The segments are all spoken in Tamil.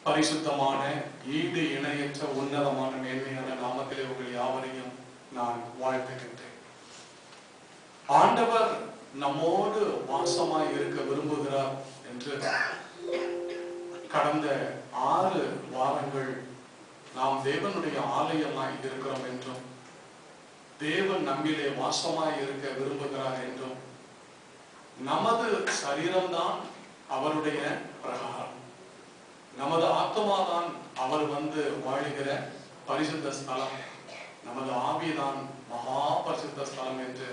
பரிசுத்தமான ஈடு இணையற்ற உன்னதமான மேன்மையான நாமத்திலே உங்கள் யாவரையும் நான் வாழ்த்துகின்றேன். ஆண்டவர் நம்மோடு வாசமாய் இருக்க விரும்புகிறார் என்று கடந்த 6 வாரங்கள் நாம் தேவனுடைய ஆலயமாய் இருக்கிறோம் என்றும், தேவன் நம்மிலே வாசமாய் இருக்க விரும்புகிறார் என்றும், நமது சரீரம்தான் அவருடைய பிரகாரம், நமது ஆத்மாதான் அவர் வாழுகிற பரிசுத்த ஸ்தலம், நமது ஆவிதான் மகா பரிசுத்த ஸ்தலம் என்று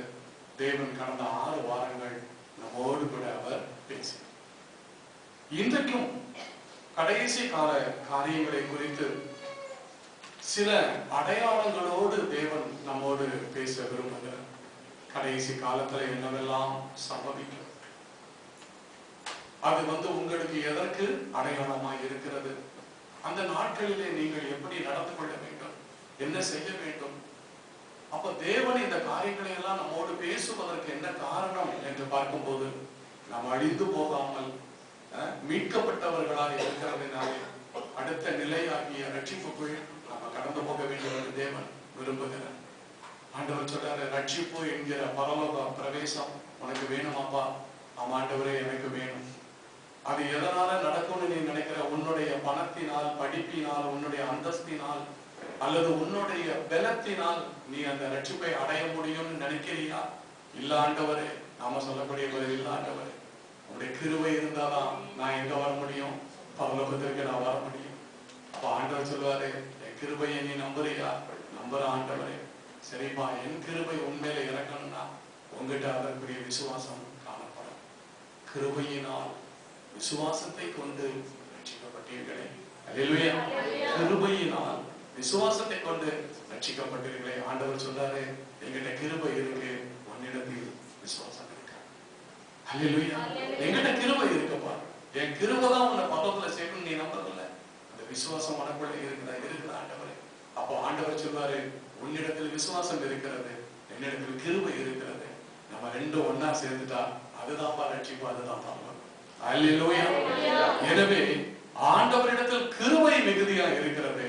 தேவன் கடந்த 6 வாரங்கள் நம்மோடு கூட அவர் பேசினார். இன்றைக்கும் கடைசி கால காரியங்களை குறித்து சில அடையாளங்களோடு தேவன் நம்மோடு பேச விரும்புகிறார். கடைசி காலத்துல என்னவெல்லாம் சம்பவிக்கும், அது உங்களுக்கு எதற்கு அடையாளமாய் இருக்கிறது, அந்த நாட்களிலே நீங்கள் எப்படி நடந்து கொள்ள வேண்டும், என்ன செய்ய வேண்டும். அப்ப தேவன் இந்த காரியங்களை எல்லாம் நம்மோடு பேசுவதற்கு என்ன காரணம் என்று பார்க்கும்போது, நாம் அழிந்து போகாமல் மீட்கப்பட்டவர்களாக இருக்கிறதுனாலே அடுத்த நிலையாகிய ரட்சிப்புக்குள் நாம கடந்து போக வேண்டும் என்று தேவன் விரும்புகிறார். ஆண்டவர் சொல்றாரு, ரட்சிப்பு என்கிற பரலோக பிரவேசம் உனக்கு வேணுமாப்பா? ஆமா ஆண்டவரே, எனக்கு வேணும். அது எதனால நடக்கும்னு நீ நினைக்கிற? உன்னுடைய பணத்தினால், படிப்பினால், உன்னுடைய அந்தஸ்தினால் அல்லது உன்னுடைய பலத்தினால் நீ அந்த ரட்சிப்பை அடைய முடியும்னு நினைக்கிறியா? இல்ல ஆண்டவரே, நாம சொல்லக்கூடிய பதில் இல்ல ஆண்டவரே, உன்னுடைய கிருபை இருந்தாதான் நான் எங்க வர முடியும், பரலோகத்திற்கு நான் வர முடியும். அப்ப ஆண்டவர் சொல்லுவாரு, என் கிருபையை நீ நம்புறியா? நம்புற ஆண்டவரே, சரிப்பா, என் கிருபை உண்மையில இறக்கணும்னா உங்ககிட்ட அதற்குரிய விசுவாசம் காணப்படும். கிருபையினால் விசுவாசத்தை கொண்டு ரட்சிக்கப்பட்டீர்களே. அல்லேலூயா. கிருபையினால் விசுவாசத்தை கொண்டு ரட்சிக்கப்பட்டீர்களே. ஆண்டவர் சொல்றாரு, என்கிட்ட கிருபை இருக்கு, உன்னிடத்தில் விசுவாசம் இருக்கு. அல்லேலூயா. என்கிட்ட கிருபை இருக்குப்பா, என் கிருபை தான் உன்னை பரலோகத்துல சேர்க்கணும். நீ நம்பறதில்ல, அந்த விசுவாசம் உனக்குள்ள இருக்குதா ஆண்டவரே? அப்போ ஆண்டவர் சொல்வாரு, உன்னிடத்தில் விசுவாசம் இருக்கிறது, என்னிடத்தில் கிருபை இருக்கிறது, நம்ம ரெண்டும் ஒன்னா சேர்ந்துட்டா அதுதான்ப்பா ரட்சிப்பு, அதுதான் பரலோகம். அல்லேலூயா. எனவே ஆண்டவரிடத்தில் கிருபை மிகுதியா இருக்கிறது,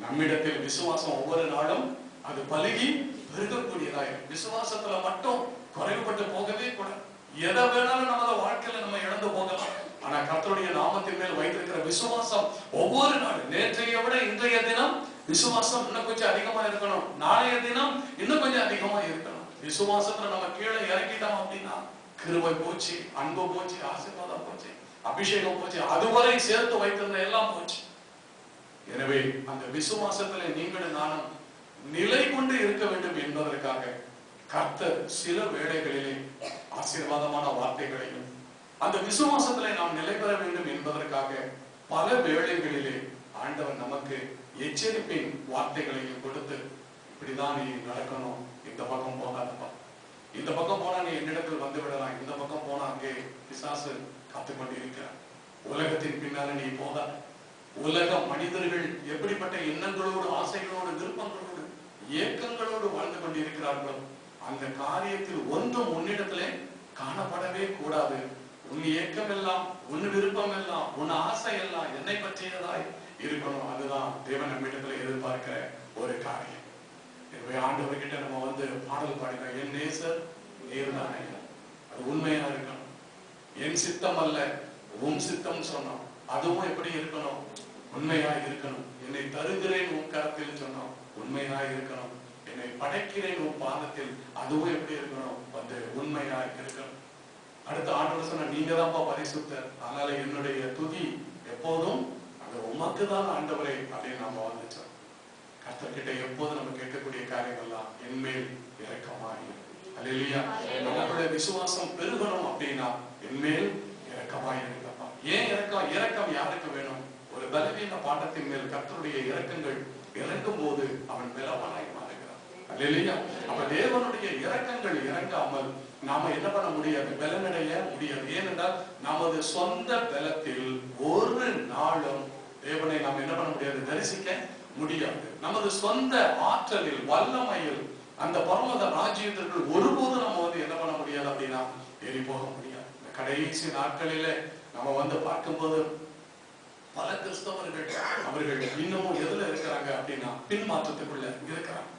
நம்மிடத்தில் விசுவாசம் ஒவ்வொரு நாளும் அது பலுகி பெருகக்கூடியதாய். விசுவாசத்துல மட்டும் குறைவுபட்டு போகவே கூடாது. எதை வேணாலும் நம்ம வாழ்க்கையில நம்ம இழந்து போகலாம், ஆனா கர்த்தருடைய நாமத்தின் மேல் வைத்திருக்கிற விசுவாசம் ஒவ்வொரு நாளும், நேற்றைய விட இன்றைய தினம் விசுவாசம் இன்னும் கொஞ்சம் அதிகமா இருக்கணும், நாளைய தினம் இன்னும் கொஞ்சம் அதிகமா இருக்கணும். விசுவாசத்துல நம்ம கீழே இறக்கிட்டோம் அப்படின்னா கிருபை போச்சு, அன்பு போச்சு, ஆசீர்வாதம் போச்சு, அபிஷேகம் போச்சு, அதுவரை சேர்த்து வைத்திருந்த எல்லாம் போச்சு. எனவே அந்த விசுவாசத்துல நீங்களும் நானும் நிலை கொண்டு இருக்க வேண்டும் என்பதற்காக கர்த்தர் சில வேளைகளிலே ஆசீர்வாதமான வார்த்தைகளையும், அந்த விசுவாசத்திலே நாம் நிலை பெற வேண்டும் என்பதற்காக பல வேளைகளிலே ஆண்டவர் நமக்கு எச்சரிப்பின் வார்த்தைகளையும் கொடுத்து, இப்படிதான் நீ நடக்கணும், இந்த பக்கம் போகாதப்பா, இந்த பக்கம் போனா நீ என்னிடத்தில் வந்து விடலாம், இந்த பக்கம் போனா அங்கே பிசாசு காத்துக்கொண்டு இருக்கிறார், உலகத்தின் பின்னால நீ போகாத. உலக மனிதர்கள் எப்படிப்பட்ட எண்ணங்களோடு, ஆசைகளோடு, விருப்பங்களோடு, ஏக்கங்களோடு வாழ்ந்து கொண்டு இருக்கிறார்களோ அந்த காரியத்தில் ஒன்றும் உன்னிடத்திலே காணப்படவே கூடாது. உன் ஏக்கம் எல்லாம், உன் விருப்பம் எல்லாம், உன் ஆசை எல்லாம் என்னை பற்றியதாய் இருக்கணும். அதுதான் தேவன் நம்மிடத்துல எதிர்பார்க்கிற ஒரு காரியம். எனவே ஆண்டவர்கிட்ட நம்ம பாடல் பாடினா, என் நேசர் நீர்தானே, அது உண்மையா இருக்கணும். என் சித்தம் அல்ல உன் சித்தம் சொன்னோம், அதுவும் எப்படி இருக்கணும்? உண்மையா இருக்கணும். என்னை தருகிறேன் உன் கரத்தில் சொன்னோம், உண்மையா இருக்கணும். என்னை படைக்கிறேன் உன் பாதத்தில், அதுவும் எப்படி இருக்கணும்? உண்மையா இருக்கணும். அடுத்த ஆண்டவர் சொன்ன, நீங்க தான்ப்பா பரிசுத்தர், அதனால என்னுடைய துதி எப்போதும் அது உமக்கு தான் ஆண்டவரே அப்படின்னு நம்ம வந்துச்சோம். கர்த்தர்கிட்ட எப்போதும் நம்ம கேட்கக்கூடிய காரியங்கள்லாம் என்மேல் இரக்கமாய். அல்லேலூயா. நம்மளுடைய விசுவாசம் பெருகணும் அப்படின்னா என்மேல் இரக்கமாய் இருக்கப்பா. ஏன் இரக்கம்? இரக்கம் யாருக்கு வேணும்? ஒரு பலவீன பாட்டத்தின் மேல் கர்த்தருடைய இரக்கங்கள் இறங்கும் போது அவன் பலவானாய் மாறுகிறான். அல்லேலூயா. அப்ப தேவனுடைய இரக்கங்கள் இறங்காமல் நாம என்ன பண்ண முடியாது? பலனடைய முடியாது. ஏனென்றால் நமது சொந்த பலத்தில் ஒரு நாளும் தேவனை நாம் என்ன பண்ண முடியாது? தரிசிக்க முடியாது. நமது சொந்த ஆற்றலில், வல்லமையில் அந்த பரமத ராஜ்யத்திற்கு ஒருபோதும் நம்ம என்ன பண்ண முடியாது அப்படின்னா ஏறி போக முடியாது. கடைசி நாட்களிலே நம்ம பார்க்கும்போது பல கிறிஸ்தவர்கள் அவர்கள் இன்னமும் எதுல இருக்கிறாங்க அப்படின்னா பின்மாற்றத்துக்குள்ள இருக்கிறாங்க.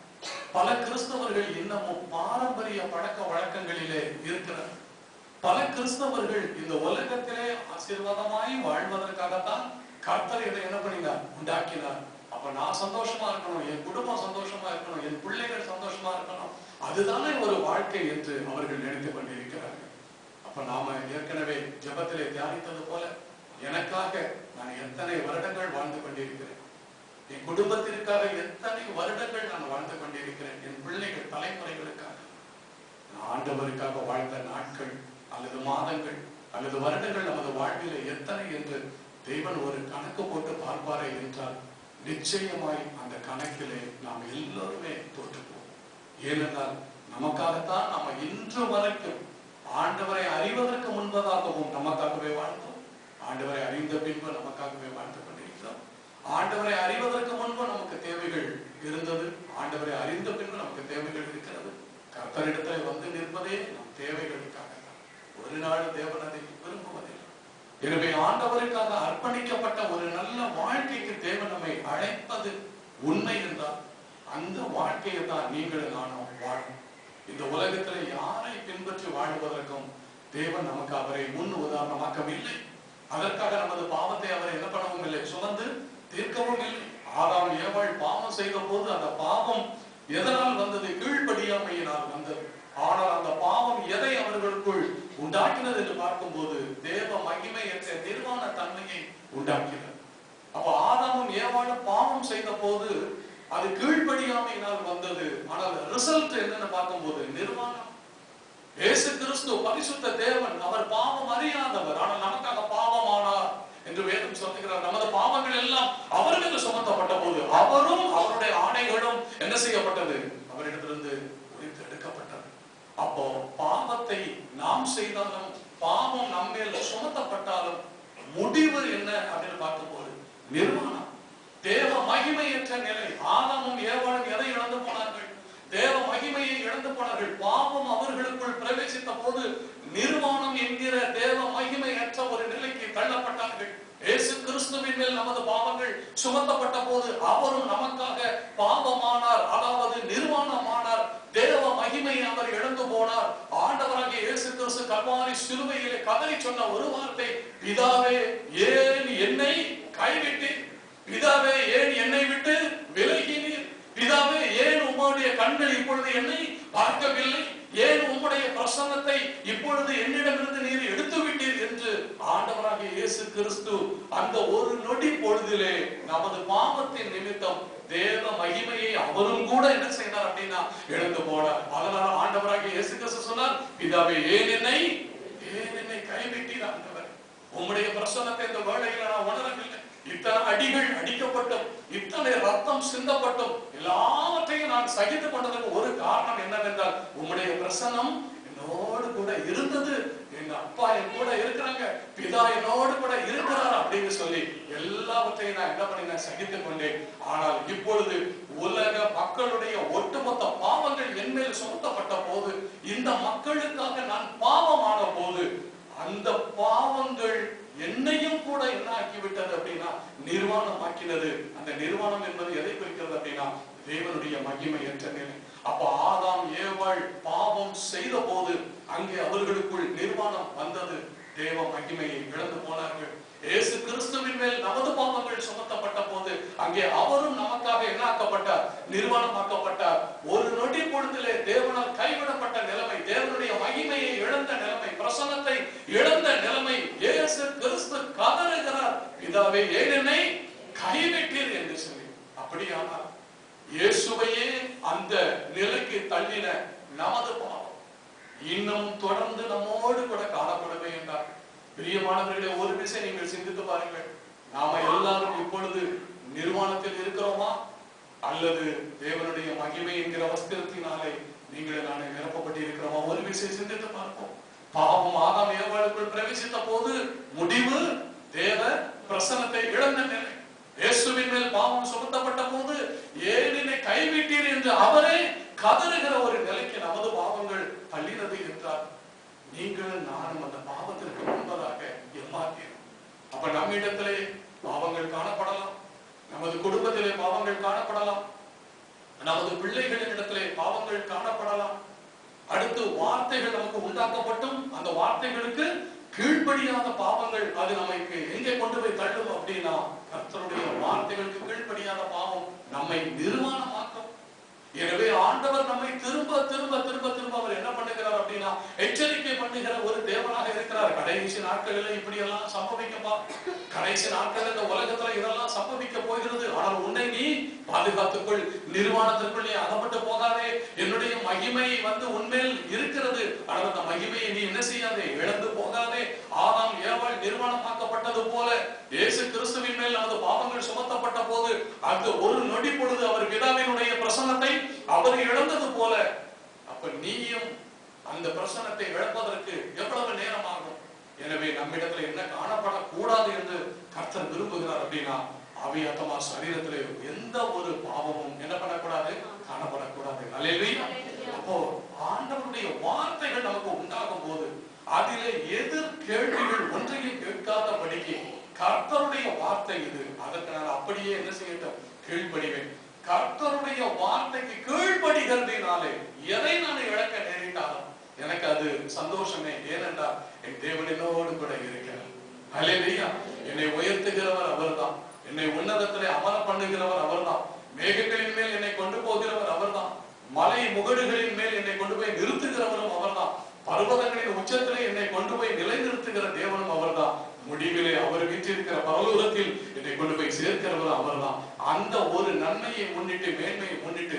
பல கிறிஸ்தவர்கள் இன்னமும் பாரம்பரிய பழக்க வழக்கங்களிலே இருக்கிறார். பல கிறிஸ்தவர்கள் இந்த உலகத்திலே ஆசீர்வாதமாய் வாழ்வதற்காகத்தான் கர்த்தர் இதை என்ன பண்ணினார், உண்டாக்கினார். அப்ப நான் சந்தோஷமா இருக்கணும், என் குடும்பம் சந்தோஷமா இருக்கணும், என் பிள்ளைகள் சந்தோஷமா இருக்கணும், அதுதானே ஒரு வாழ்க்கை என்று அவர்கள் நினைத்துக் கொண்டிருக்கிறார்கள். அப்ப நாம ஏற்கனவே ஜெபத்திலே தியானித்தது போல, எனக்காக நான் எத்தனை வருடங்கள் வாழ்ந்து கொண்டிருக்கிறேன், என் குடும்பத்திற்காக எத்தனை வருடங்கள் நான் வாழ்ந்து கொண்டிருக்கிறேன், என் பிள்ளைகள் தலைமுறைகளுக்காக. நான் ஆண்டவருக்காக வாழ்ந்த நாட்கள் அல்லது மாதங்கள் அல்லது வருடங்கள் நமது வாழ்விலே எத்தனை என்று தேவன் ஒரு கணக்கு போட்டு பார்ப்பாரே என்றால் நிச்சயமாய் அந்த கணக்கிலே நாம் எல்லோருமே தோற்றுப்போம். ஏனென்றால் நமக்காகத்தான் நாம இன்று வரைக்கும் ஆண்டவரை அறிவதற்கு முன்பதாகவும் நமக்காகவே வாழ்ந்தோம், ஆண்டவரை அறிந்த பின்பு நமக்காகவே வாழ்ந்து கொண்டிருக்கிறோம். ஆண்டவரை அறிவதற்கு முன்பு நமக்கு தேவைகள் இருந்தது, ஆண்டவரை அறிந்த பின்பு நமக்கு தேவைகள் இருக்கிறது. கர்த்தரிடத்துல வந்து நிற்பதே நம் தேவைகளுக்காக தான். ஒரு நாள் தேவன் அதை விரும்புவதில்லை. எனவே ஆண்டவருக்காக அர்ப்பணிக்கப்பட்ட ஒரு நல்ல வாழ்க்கைக்கு தேவன் நம்மை அழைப்பது உண்மை என்றால் அந்த வாழ்க்கையை தான் நீங்களும் நானும் வாழும். இந்த உலகத்துல யாரை பின்பற்றி வாழ்வதற்கும் தேவன் நமக்கு அவரை முன் உதாரணமாக்கவில்லை. அதற்காக நமது பாவத்தை அவர் என்ன பண்ணவும் இல்லை, சுமந்து தீர்க்கவும் இல்லை. ஆதாம் ஏவாள் பாவம் செய்த போது அந்த பாவம் எதனால் வந்தது, கீழ்ப்படியாமையினால் வந்தது. ஆனால் அந்த பாவம் எதை அவர்களுக்குள் உண்டாக்கினது என்று பார்க்கும்போது தேவ மகிமையற்ற நிர்வாண தன்மையை உண்டாக்கினது. அப்ப ஆதாமும் ஏவாளும் பாவம் செய்த போது அது கீழ்ப்படியாமையினால் வந்தது. ஆனால் ரிசல்ட் என்னன்னு பார்க்கும்போது நிர்வாணம். இயேசு கிறிஸ்து பரிசுத்த தேவன், அவர் பாவம் அறியாதவர், ஆனால் நமக்காக பாவமானார் என்று வேதம் சொல்லுகிறார். நமது பாவங்கள் எல்லாம் அவர் மீது சுமத்தப்பட்ட போது அவரும் அவருடைய ஆணைகளும் என்ன செய்யப்பட்டது, அவரிடத்திலிருந்து உரித்து எடுக்கப்பட்டது. அப்போ பாவத்தை நாம் செய்தாலும் பாவம் நம்மேல் சுமத்தப்பட்டாலும் முடிவு என்ன அப்படின்னு பார்க்கும்போது நிர்வாணம், தேவ மகிமையற்ற நிலை. ஆதாமும் ஏவாளும் எதை இழந்து போனார்கள், தேவ மகிமையை இழந்து போனார்கள். பாவம் அவர்களுக்குள் பிரவேசித்த போது நிர்வாணம் என்கிற தேவ மகிமையற்ற ஒரு நிலைக்கு தள்ளப்பட்டார்கள். இயேசு கிறிஸ்துவின் மேல் நமது பாவங்கள் சுமத்தப்பட்ட போது அவரும் நமக்காக பாவமானார், அதாவது நிர்வாணமானார். தேவ மகிமையை அவர் இழந்து போனார். ஆண்டவராகிய இயேசு கிறிஸ்து கல்வாரி சிலுவையிலே கதறி சொன்ன ஒரு வார்த்தை, பிதாவே ஏன் என்னை கைவிட்டீர், பிதாவே ஏன் என்னை விட்டு விலகினீர், பிதாவே ஏன் உம்முடைய கண்கள் இப்பொழுது என்னை பார்க்கவில்லை, ஏன் உம்முடைய பிரசன்னத்தை இப்பொழுது என்னிடமிருந்து நீர் எடுத்து விட்டீர் என்று ஆண்டவராகிய இயேசு கிறிஸ்து அந்த ஒரு நொடி பொழுதிலே நமது பாவத்தின் நிமித்தம் தேவ மகிமையை அவரும் கூட என்ன செய்தார் அப்படின்னா இழந்து போனார். அதனால ஆண்டவராகிய இயேசு கிறிஸ்து சொன்னார், பிதாவே ஏன் என்னை கைவிட்டீர், ஆண்டவர் உம்முடைய பிரசன்னத்தை இந்த வேளையில நான் உணரவில்லை, இத்தனை அடிகள் அடிக்கப்பட்டும் இத்தனை ரத்தம் சிந்தப்பட்டும் எல்லாவற்றையும் நான் சகித்துக் கொண்டதற்கு ஒரு காரணம் என்னவென்றால் உம்முடைய பிரசன்னம் என்னோடு கூட இருந்தது, எங்க அப்பா என் கூட இருக்கிறாங்க, பிதா என்னோடு கூட இருக்கிறார் அப்படின்னு சொல்லி எல்லாவற்றையும் நான் என்ன பண்ணி சகித்துக் கொண்டேன். ஆனால் இப்பொழுது உலக மக்களுடைய ஒட்டுமொத்த பாவங்கள் என் மேல் சுமத்தப்பட்ட போது, இந்த மக்களுக்காக நான் பாவமான போது அந்த பாவங்கள் என்னையும் கூட என்ன ஆக்கிவிட்டது அப்படின்னா நிர்வாணம் ஆக்கினது. அந்த நிர்வாணம் என்பது எதை குறிக்கிறது அப்படின்னா தேவனுடைய மகிமையற்ற நிலை. அப்ப ஆதாம் ஏவாள் பாவம் செய்த போது அங்கே அவர்களுக்குள் நிர்வாணம் வந்தது, தேவ மகிமையை இழந்து போனார்கள். இயேசு கிறிஸ்துவின் மேல் நமது பாவங்கள் சுமத்தப்பட்ட போது அங்கே அவரும் நமக்காக என்ன ஆக்கப்பட்டார், நிர்வாணமாக்கப்பட்டார். ஒரு நொடி பொழுதிலே தேவனால் கைவிடப்பட்ட நிலைமை, தேவனுடைய மகிமையை இழந்த நிலைமை, பிரசன்னத்தை இழந்த நிலைமை. இயேசு கிறிஸ்து கதறுகிறார், பிதாவே ஏன் என்னை கைவிட்டீர் என்று சொல்லி. அப்படியானால் இயேசுவையே அந்த நிலைக்கு தள்ளின நமது பாவம் இன்னும் தொடர்ந்து நம்மோடு கூட காணப்படவே என்றார். பிரியமானவர்களே, ஒரு விஷயம் நீங்கள் சிந்தித்து பாருங்கள், நாம எல்லாரும் இப்பொழுது நிர்வாணத்தில் இருக்கிறோமா அல்லது தேவனுடைய மகிமை என்கிற வஸ்திரத்தினாலே நீங்கள் நானே நிரப்பப்பட்டு இருக்கிறோமா? ஒரு விஷயம் சிந்தித்து பார்ப்போம். பாவம் ஆதாம் ஏவாளுக்குள் பிரவேசித்த போது முடிவு தேவ பிரசன்னத்தை இழந்த நிலை. இயேசுவின் மேல் பாவம் சுமத்தப்பட்ட போது ஏன் என்னை கைவிட்டீர் என்று அவரே கதறுகிற ஒரு நிலைக்கு நமது பாவங்கள் தள்ளினது என்றார். நீங்கள் நானும் அந்த பாவத்திற்கு முன்பதாக ஏமாற்றோம். அப்ப நம்மிடத்திலே பாவங்கள் பாவங்கள் காணப்படலாம், நமது குடும்பத்திலே பாவங்கள் காணப்படலாம், நமது பிள்ளைகளின் இடத்திலே பாவங்கள் காணப்படலாம். அடுத்து வார்த்தைகள் நமக்கு உண்டாக்கப்பட்டும் அந்த வார்த்தைகளுக்கு கீழ்ப்படியாத பாவங்கள் அது நமக்கு எங்கே கொண்டு போய் தள்ளும் அப்படின்னா, கர்த்தருடைய வார்த்தைகளுக்கு கீழ்ப்படியாத பாவம் நம்மை நிர்வாணமாக்கும். எனவே ஆண்டவர் நம்மை திரும்ப திரும்ப திரும்ப திரும்ப அவர் என்ன பண்ணுகிறார் அப்படின்னா, எச்சரிக்கை பண்ணுகிற ஒரு தேவனாக இருக்கிறார். கடைசி நாட்களில் இப்படி எல்லாம் சம்பவிக்கப்பா, கடைசி நாட்கள் இந்த உலகத்துல இதெல்லாம் சம்பவிக்க போகிறது. ஆனால் உன்னை நீ பாதுகாத்துக்கொள், நிர்வாணத்திற்குள் நீ அகப்பட்டு போகாதே. என்னுடைய மகிமை உன்மேல் இருக்கிறது. ஆனால் அந்த மகிமையை நீ என்ன செய்யாதே, இழந்து போகாதே. ஆதாம் ஏவாள் நிர்வாணமாக்கப்பட்டது போல இயேசு கிறிஸ்துவின் மேல் நமது பாவங்கள் சுமத்தப்பட்ட போது அந்த ஒரு நொடி பொழுது அவர் பிதாவினுடைய பிரசன்னத்தை அவர் இழந்தது போல, அப்ப நீயும் அந்த பிரசன்னத்தை இழப்பதற்கு எவ்வளவு நேரம் ஆகும்? எனவே நம்மிடத்துல என்ன காணப்படக்கூடாது என்று கர்த்தர் விரும்புகிறார் அப்படின்னா, ஆவியாத்மா சரீரத்திலே எந்த ஒரு பாவமும் என்ன பண்ணக்கூடாது, காணப்படக்கூடாது. அல்லேலூயா. அப்போ ஆண்டவருடைய வார்த்தைகள் நமக்கு உண்டாகும் போது அதிலே எதிர் கேள்விகள் ஒன்றையும் கேட்காதபடிக்கு கர்த்தருடைய வார்த்தை இது, அதற்கு நான் அப்படியே என்ன செய்யட்டும், கீழ்ப்படிவேன். கர்த்தருடைய வார்த்தைக்கு கீழ்ப்படிகிறதினாலே எதை நான் இழக்க நேரிட்டாலும் எனக்கு அது சந்தோஷமே. ஏனென்றால் என் தேவன் என்னோடு கூட இருக்கிறார். அல்லேலூயா. என்னை உயர்த்துகிறவர் அவர்தான், என்னை உன்னதத்திலே அமர பண்ணுகிறவர் அவர்தான், மேகங்களின் மேல் என்னை கொண்டு போகிறவர் அவர்தான், மலை முகடுகளின் மேல் என்னை கொண்டு போய் நிறுத்துகிறவரும் அவர்தான், பர்வதங்களின் உச்சத்திலே என்னை கொண்டு போய் நிலைநிறுத்துகிற தேவனும் அவர்தான், முடிவிலே அவர் வீற்றிருக்கிற பரலோகத்தில் என்னை கொண்டு போய் சேர்க்கிறவர் அவர்தான். அந்த ஒரு நன்மையை முன்னிட்டு, மேன்மையை முன்னிட்டு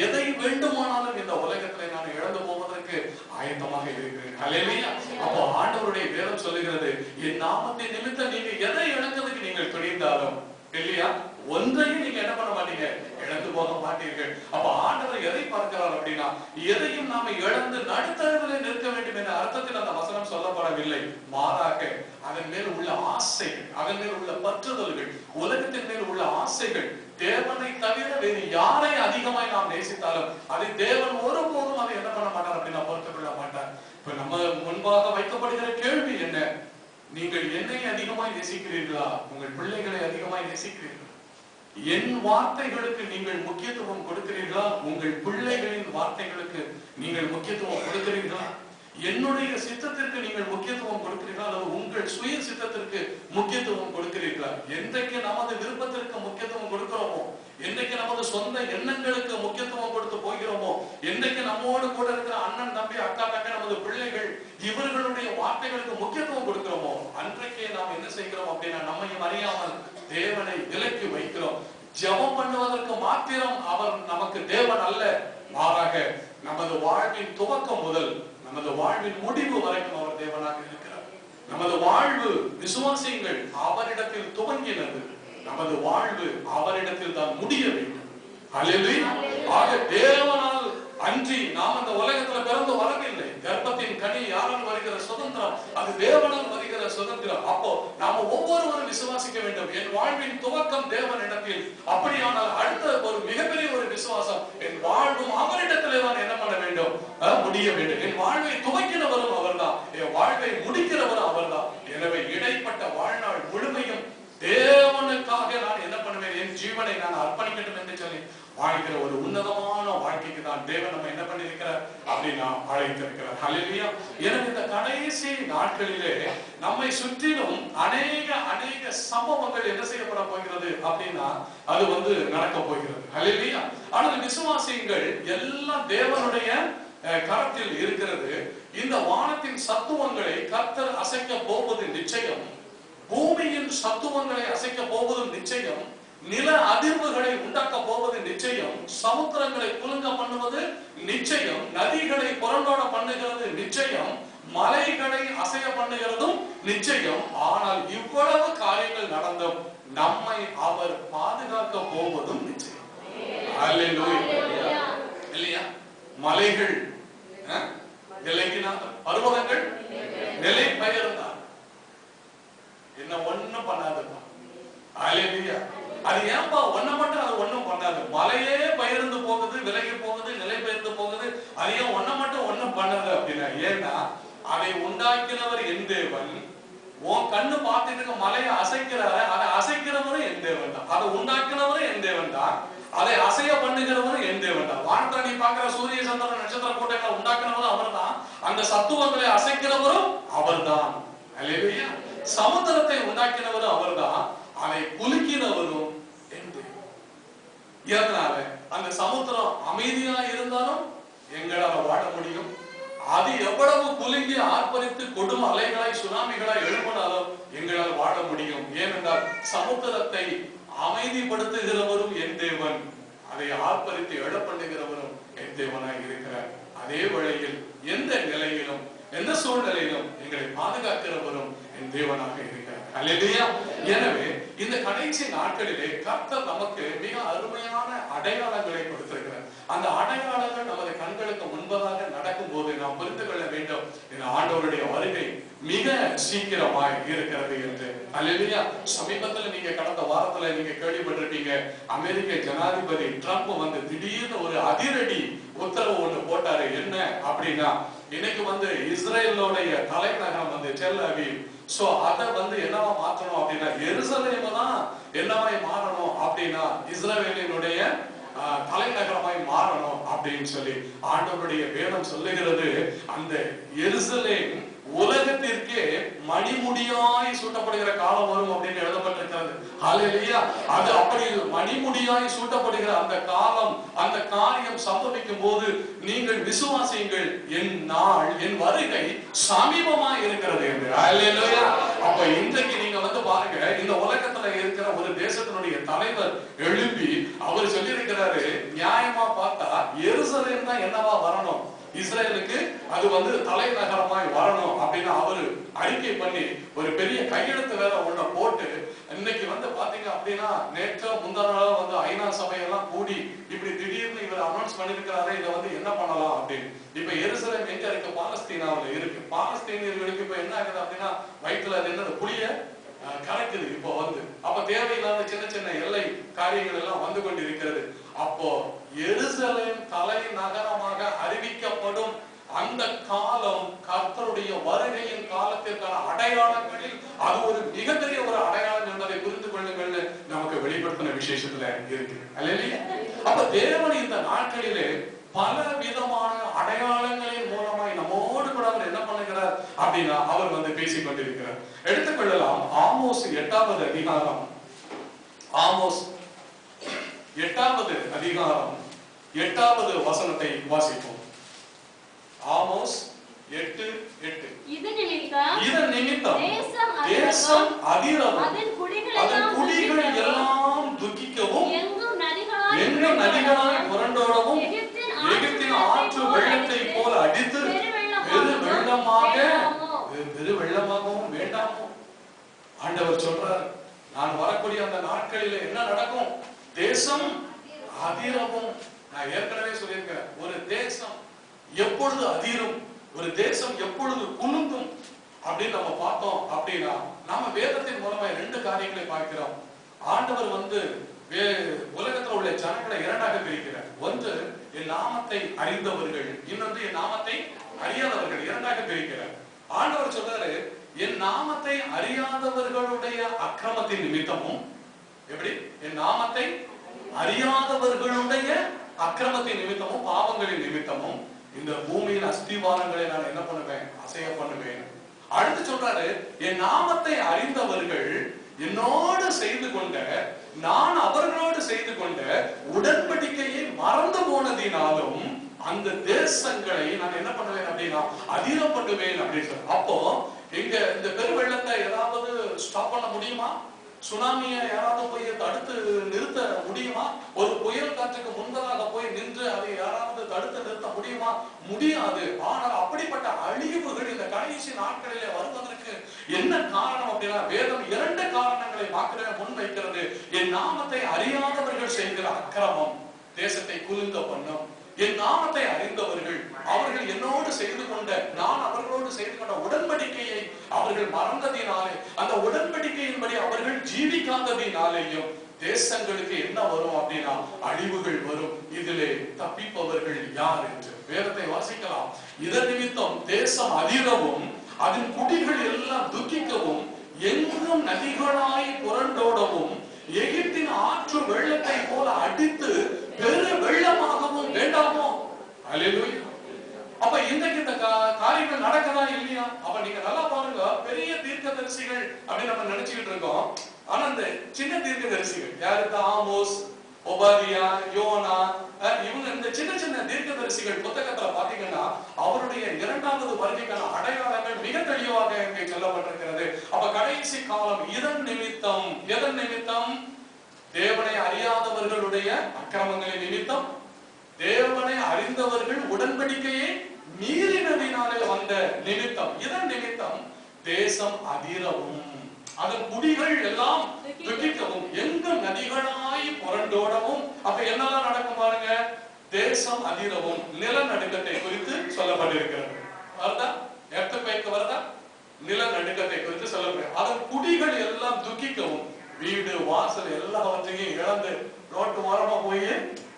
எதை வேண்டுமானாலும் இந்த உலகத்திலே நான் இழந்து போவதற்கு ஆயத்தமாக இருக்கிறேன். அல்லேலூயா. அப்போ ஆண்டவருடைய வேதம் சொல்லுகிறது, என் நாமத்தின் நிமித்தம் நீங்க எதை இழக்கிறதுக்கு நீங்கள் துணிந்தாலும் இல்லையா, ஒன்றையும் நீங்க என்ன பண்ண மாட்டீங்க, இழந்து போக மாட்டீர்கள். அப்ப ஆண்டவர் எதை பார்க்கிறார் அப்படின்னா, எதையும் நாம இழந்து நடுத்தரவில் நிற்க வேண்டும் என்ற அர்த்தத்தில் அந்த வசனம் சொல்லப்படவில்லை. மாறாக அதன் மேல் உள்ள ஆசைகள், அதன் மேல் உள்ள பற்றுதல்கள், உலகத்தின் மேல் உள்ள ஆசைகள், தேவனை தவிர வேறு யாரை அதிகமாய் நாம் நேசித்தாலும் அதை தேவன் ஒருபோதும் அதை என்ன பண்ண மாட்டார் அப்படின்னா, பொறுத்துக் கொள்ள மாட்டார். இப்ப நம்ம முன்பாக வைக்கப்படுகிற கேள்வி என்ன? நீங்கள் என்னை அதிகமாய் நேசிக்கிறீர்களா, உங்கள் பிள்ளைகளை அதிகமாய் நேசிக்கிறீர்களா? என் வார்த்தைகளுக்கு நீங்கள் முக்கியத்துவம் கொடுக்கிறீர்களா, உங்கள் பிள்ளைகளின் வார்த்தைகளுக்கு நீங்கள் முக்கியத்துவம் கொடுக்கிறீர்களா? என்னுடைய சித்தத்திற்கு நீங்கள் முக்கியத்துவம் கொடுக்கிறீர்களா, அல்லது உங்கள் சுய சித்தத்திற்கு முக்கியத்துவம் கொடுக்கிறீர்களா? என்றைக்கு நமது விருப்பத்திற்கு முக்கியத்துவம் கொடுக்கிறோமோ, என்றைக்கு நமது சொந்த எண்ணங்களுக்கு முக்கியத்துவம் கொடுத்து போகிறோமோ, என்றைக்கு நம்மோடு கூட இருக்கிற அண்ணன் தம்பி அக்கா தங்கை நமது பிள்ளைகள் இவர்களுடைய வார்த்தைகளுக்கு முக்கியத்துவம் கொடுக்கிறோமோ, அன்றைக்கே நாம் என்ன செய்கிறோம் அப்படின்னா, நம்மையும் அறியாமல் தேவனை விலக்கி வைக்கிறோம். ஜெபம் பண்ணுவதற்கு மாத்திரம் அவர் நமக்கு தேவன் அல்ல, மாறாக நமது வாழ்வின் துவக்கம் முதல் நமது வாழ்வின் முடிவு வரைக்கும் அவர் தேவனாக இருக்கிறார். நமது வாழ்வு விசுவாசியங்கள் அவரிடத்தில் துவங்கினது, நமது வாழ்வு அவரிடத்தில் தான் முடிய வேண்டும். அல்லேலூயா. ஆக தேவனால் அன்றி நாம் அந்த உலகத்துல பிறந்து வரவில்லை. கர்ப்பத்தின் கனி யாரால் வருகிற சுதந்திரம், அது தேவனால் வருகிற சுதந்திரம். அப்போ நாம ஒவ்வொருவரும் விசுவாசிக்க வேண்டும், என் வாழ்வின் துவக்கம் தேவனிடத்தில். அப்படியானால் அடுத்த ஒரு மிகப்பெரிய ஒரு விசுவாசம், என் வாழ்வும் அவரிடத்திலே தான் என்ன பண்ண வேண்டும், முடிய வேண்டும். என் வாழ்வை துவக்கினவரும் அவர்தான், என் வாழ்வை முடிக்கிறவரும் அவர்தான். எனவே இடைப்பட்ட வாழ்நாள் முழுமையும் தேவனுக்காக நான் என்ன பண்ணுவேன், என் ஜீவனை நான் அர்ப்பணிக்கட்டும் என்று சொல்லி வாழ்கிற ஒரு உன்னதமான வாழ்க்கைக்கு தான் தேவன் நம்ம என்ன பண்ணிருக்கிறார் அப்படின்னா அழைத்திருக்கிறார். ஹல்லேலூயா. எனவே இந்த கடைசி நாட்களிலே நம்மை சுற்றிலும் அநேக சம்பவங்கள் என்ன செய்யப்பட போகிறது அப்படின்னா, அது நடக்க போகிறது. ஹல்லேலூயா. ஆனால் விசுவாசிகள் எல்லாம் தேவனுடைய கரத்தில் இருக்கிறது. இந்த வானத்தின் சத்துவங்களை கர்த்தர் அசைக்க போவது நிச்சயம், பூமியின் சத்துவங்களை அசைக்க போவது நிச்சயம், நில அதிர்வுகளை உண்டாக்க போவது நிச்சயம், சமுத்திரங்களை குலுங்க பண்ணுவது நிச்சயம், நதிகளை புரண்டோட பண்ணுகிறது நிச்சயம், மலைகளை அசைய பண்ணுகிறதும் நிச்சயம். ஆனால் இவ்வளவு காரியங்கள் நடந்தும் நம்மை அவர் பாதுகாக்க போவதும் நிச்சயம். அல்லேலூயா. இல்லையா? மலைகள் விலகினார், பர்வதங்கள் நிலை பெயர்ந்தார், என்ன ஒண்ணும் பண்ணாதுப்பா. அல்லேலூயா. அது ஏன்பா ஒன்ன மட்டும் அது ஒண்ணும் பண்ணாது? மலையே பெயர்ந்து போகுது, விலகி போகுது, நிலை பெயர்ந்து போகுது, அது ஏன் ஒன்ன மட்டும் ஒண்ணும் பண்ணாது அப்படின்னா, ஏன்னா அதை உண்டாக்கினவர் என் தேவன். உன் கண்ணு பார்த்துட்டு இருக்க மலையை அசைக்கிறாரு, அதை அசைக்கிறவரும் தேவன் தான். அதை உண்டாக்கினவரும் என் தேவன் தான். அதை அசைய பண்ணுகிறவரும் என் தேவன் தான். வானத்துல நீ பாக்குற சூரிய சந்திர நட்சத்திர கோட்டைகளை உண்டாக்கினவரும் அவர் தான். அந்த சத்துவங்களை அசைக்கிறவரும் அவர் தான். அல்லேலூயா. சமுத்திரத்தை உண்டாக்கினவரும் அவர் தான். அதை குலுக்கினவரும் என் தேவன். இதனால அந்த சமுத்திரம் அமைதியா இருந்தாலும் எங்களால் வாழ முடியும். அது எவ்வளவு குலுங்கி ஆர்ப்பரித்து கொடும் அலைகளாய் சுனாமிகளாய் எழுப்பினாலும் எங்களால் வாழ முடியும். ஏனென்றால் சமுத்திரத்தை அமைதிப்படுத்துகிறவரும் என் தேவன், அதை ஆர்ப்பரித்து எழப்பண்ணுகிறவரும் என் தேவனாய் இருக்கிறார். அதே வேளையில் எந்த நிலையிலும் எந்த சூழ்நிலையிலும் எங்களை பாதுகாக்கிறவரும் என் தேவனாக இருக்கிறார். அல்லேலூயா. எனவே இந்த கடைசி நாட்களிலே கர்த்தர் நமக்கு மிக அருமையான அடையாளங்களை கொடுத்திருக்கிறார். அந்த அடையாளங்கள் நமது கண்களுக்கு முன்பதாக நடக்கும் போது நாம் புரிந்து கொள்ள வேண்டும், இந்த ஆண்டவருடைய வருகை மிக சீக்கிரமாய் இருக்கிறது என்று. அல்லேலூயா. சமீபத்தில் நீங்க கடந்த வாரத்துல நீங்க கேள்விப்பட்டிருப்பீங்க, அமெரிக்க ஜனாதிபதி ட்ரம்ப் வந்து திடீர்னு ஒரு அதிரடி உத்தரவு ஒண்ணு போட்டாரு. என்ன அப்படின்னா, இன்னைக்கு இஸ்ரேலோடைய தலைநகரம் டெல் அவீவ். சோ அத என்னவா மாற்றணும் அப்படின்னா, எருசலேம் தான் என்னவாய் மாறணும் அப்படின்னா இஸ்ரவேலினுடைய தலைநகரமாய் மாறணும் அப்படின்னு சொல்லி ஆண்டவருடைய வேதம் சொல்லுகிறது. அந்த எருசலேம் உலகத்திற்கே மணிமுடியாய் சூட்டப்படுகிற காலம் வரும் அப்படின்னு எழுதப்பட்டிருக்கிறது. ஹல்லேலூயா. அது அப்படி மணிமுடியாய் சூட்டப்படுகிற அந்த காலம், அந்த காரியம் சம்பவிக்கும் போது நீங்கள் விசுவாசியுங்கள், என் நாள், என் வருகை சமீபமாய் இருக்கிறது என்று. ஹல்லேலூயா. அப்ப இன்றைக்கு நீங்க பாருங்க, இந்த உலகத்துல இருக்கிற ஒரு தேசத்தினுடைய தலைவர் எழுப்பி அவர் சொல்லியிருக்கிறாரு, நியாயமா பார்த்தா எருசலேம் தான் என்னவா வரணும், இஸ்ரேலுக்கு அது தலைநகரமாய் வரணும் அப்படின்னு அவரு அறிக்கை பண்ணி ஒரு பெரிய கையெழுத்து வேற ஒண்ண போட்டு, இன்னைக்கு பாத்தீங்க அப்படின்னா நேற்று முந்தா நாள் ஐநா சபையெல்லாம் கூடி இப்படி திடீர்னு இவர் அனௌன்ஸ் பண்ணிருக்கிறாரு, இதை என்ன பண்ணலாம் அப்படின்னு. இப்ப எருசலேம் எங்க இருக்கு? பாலஸ்தீனாவுல இருக்கு. பாலஸ்தீனியர்களுக்கு இப்ப என்ன ஆகுது அப்படின்னா, வயிற்றுல அது என்ன புளிய கலக்குது. இப்போ அப்ப தேவையில்லாத சின்ன சின்ன எல்லை காரியங்கள் எல்லாம் வந்து கொண்டிருக்கிறது. அப்போ எருசலேம் தலைநகரமாக அறிவிக்கப்படும் அந்த காலம் கர்த்தருடைய வருகையின் காலத்திற்கான அடையாளங்களில் அது ஒரு மிகப்பெரிய ஒரு அடையாளம் என்பதை புரிந்து கொள்ளுங்கள் நமக்கு வெளிப்படுத்தின விசேஷத்துல இருக்கு. அல்லேலூயா. அப்ப தேவன் இந்த நாட்களிலே பல விதமான அடையாளங்களின் மூலமாய் நம்மோடு கூட அவர் என்ன பண்ணுகிறார் அப்படின்னா, அவர் பேசிக் கொண்டிருக்கிறார். எடுத்துக்கொள்ளலாம் ஆமோஸ் 8வது அதிகாரம். ஆமோஸ் 8வது அதிகாரம் 8வது வசனத்தை வாசிப்போம். ஆமோஸ் 8:8. இதன் நிமித்தம் தேசம் அதிரவும் அதன் குடிகள் எல்லாம் துக்கிக்கவும் எங்கும் நதிகளாய் புரண்டோடவும் எகிப்தின் ஆற்று வெள்ளத்தை போல அடித்து பெரு வெள்ளமாகவும் வேண்டாமோ. ஆண்டவர் சொல்றார், நான் வரக்கூடிய அந்த நாட்களில் என்ன நடக்கும்? தேசம் அதிரவும். நான் ஏற்கனவே சொல்லியிருக்கிறேன், ஒரு தேசம் எப்பொழுது அதிரும், ஒரு தேசம் எப்பொழுது குலுங்கும் அப்படின்னு நம்ம பார்த்தோம் அப்படின்னா, நாம வேதத்தின் மூலமா 2 காரியங்களை பார்க்கிறோம். ஆண்டவர் உலகத்தில் உள்ள ஜனங்களை 2ஆக பிரிக்கிறார். ஒன்று என் நாமத்தை அறிந்தவர்கள், இன்னொன்று என் நாமத்தை அறியாதவர்கள், 2ஆக பிரிக்கிறார். ஆண்டவர் சொல்றாரு, என் நாமத்தை அறியாதவர்களுடைய அக்கிரமத்தின் நிமித்தமும், எப்படி என் நாமத்தை அறியாதவர்களுடைய அக்கிரமத்தின் நிமித்தமும் பாவங்களின் நிமித்தமும் இந்த பூமியின் அஸ்திவாரங்களை நான் என்ன பண்ணுவேன்? அசைய பண்ணுவேன். அடுத்து சொல்றாரு, என் நாமத்தை அறிந்தவர்கள் என்னோடு செய்து கொண்ட, நான் அவர்களோடு செய்து கொண்ட உடன்படிக்கையை மறந்து போனதினாலும் அந்த தேசங்களை நான் என்ன பண்ணுவேன் அப்படின்னா அதிரம் பண்ணுவேன் அப்படின்னு சொல்ற. அப்போ இங்க இந்த பெருவெள்ளத்தை ஏதாவது ஸ்டாப் பண்ண முடியுமா? சுனாமியை யாராவது போய் தடுத்து நிறுத்த முடியுமா? ஒரு புயல் காற்றுக்கு முன்பதாக போய் நின்று அதை யாராவது தடுத்து நிறுத்த முடியுமா? முடியாது. ஆனால் அப்படிப்பட்ட அழிவுகள் இந்த கடைசி நாட்களிலே வருவதற்கு என்ன காரணம் அப்படின்னா, வேதம் 2 காரணங்களை மாத்திரமே முன்வைக்கிறது. என் நாமத்தை அறியாதவர்கள் செய்கிற அக்கிரமம் தேசத்தை குலுங்க பண்ணும். என் நாமத்தை அறிந்தவர்கள், அவர்கள் என்னோடு செய்து கொண்ட, நான் அவர்களோடு செய்து கொண்ட உடன்படிக்கையை அவர்கள் மறந்ததினாலே, அந்த உடன்படிக்கையின்படி அவர்கள் ஜீவிக்காததினாலேயும் தேசங்களுக்கு என்ன வரும் அப்படின்னா அழிவுகள் வரும். இதிலே தப்பிப்பவர்கள் யார் என்று வேதத்தை வாசிக்கலாம். இதன் நிமித்தம் தேசம் அதிரவும் அதன் குடிகள் எல்லாம் துக்கிக்கவும் எங்கும் நதிகளாய் புரண்டோடவும் எகிப்து அல்லேலூயா. அப்ப இன்றைக்கு இந்த காரியங்கள் நடக்கதா இல்லையா? அப்ப நீங்க நல்லா பாருங்க, பெரிய தீர்க்கதரிசிகள் அப்படின்னு நம்ம நினைச்சுக்கிட்டு இருக்கோம். ஆனா இந்த சின்ன தீர்க்கதரிசிகள் யாரு? ஆமோஸ், ஒபாதியா, யோனா, இவங்க இந்த சின்ன சின்ன தீர்க்கதரிசிகள் புத்தகத்துல பாத்தீங்கன்னா அவருடைய இரண்டாவது வருகைக்கான அடையாளங்கள் மிக தெளிவாக இங்கே சொல்லப்பட்டிருக்கிறது. அப்ப கடைசி காலம் எதன் நிமித்தம்? தேவனை அறியாதவர்களுடைய அக்கிரமங்களின் நிமித்தம், தேவனை அறிந்தவர்கள் உடன்படிக்கையை மீறினதினாலே வந்த நிமித்தம். இதன் நிமித்தம் தேசம் அதிரவும், அதன் குடிகள் எல்லாம் துக்கிக்கவும், எங்கும் நதிகளாய் புரண்டோடவும். அப்ப என்னெல்லாம் நடக்கும் பாருங்க. தேசம் அதிரவும், நிலநடுக்கத்தை குறித்து சொல்லப்பட்டிருக்கிறது. வருதா? எர்த்குவேக் வருதா? நிலநடுக்கத்தை குறித்து சொல்லப்படுகிறது. அதன் குடிகள் எல்லாம் துக்கிக்கவும், வீடு வாசல் எல்லாவற்றையும் இழந்து ரோட்டு ஓரமா போய்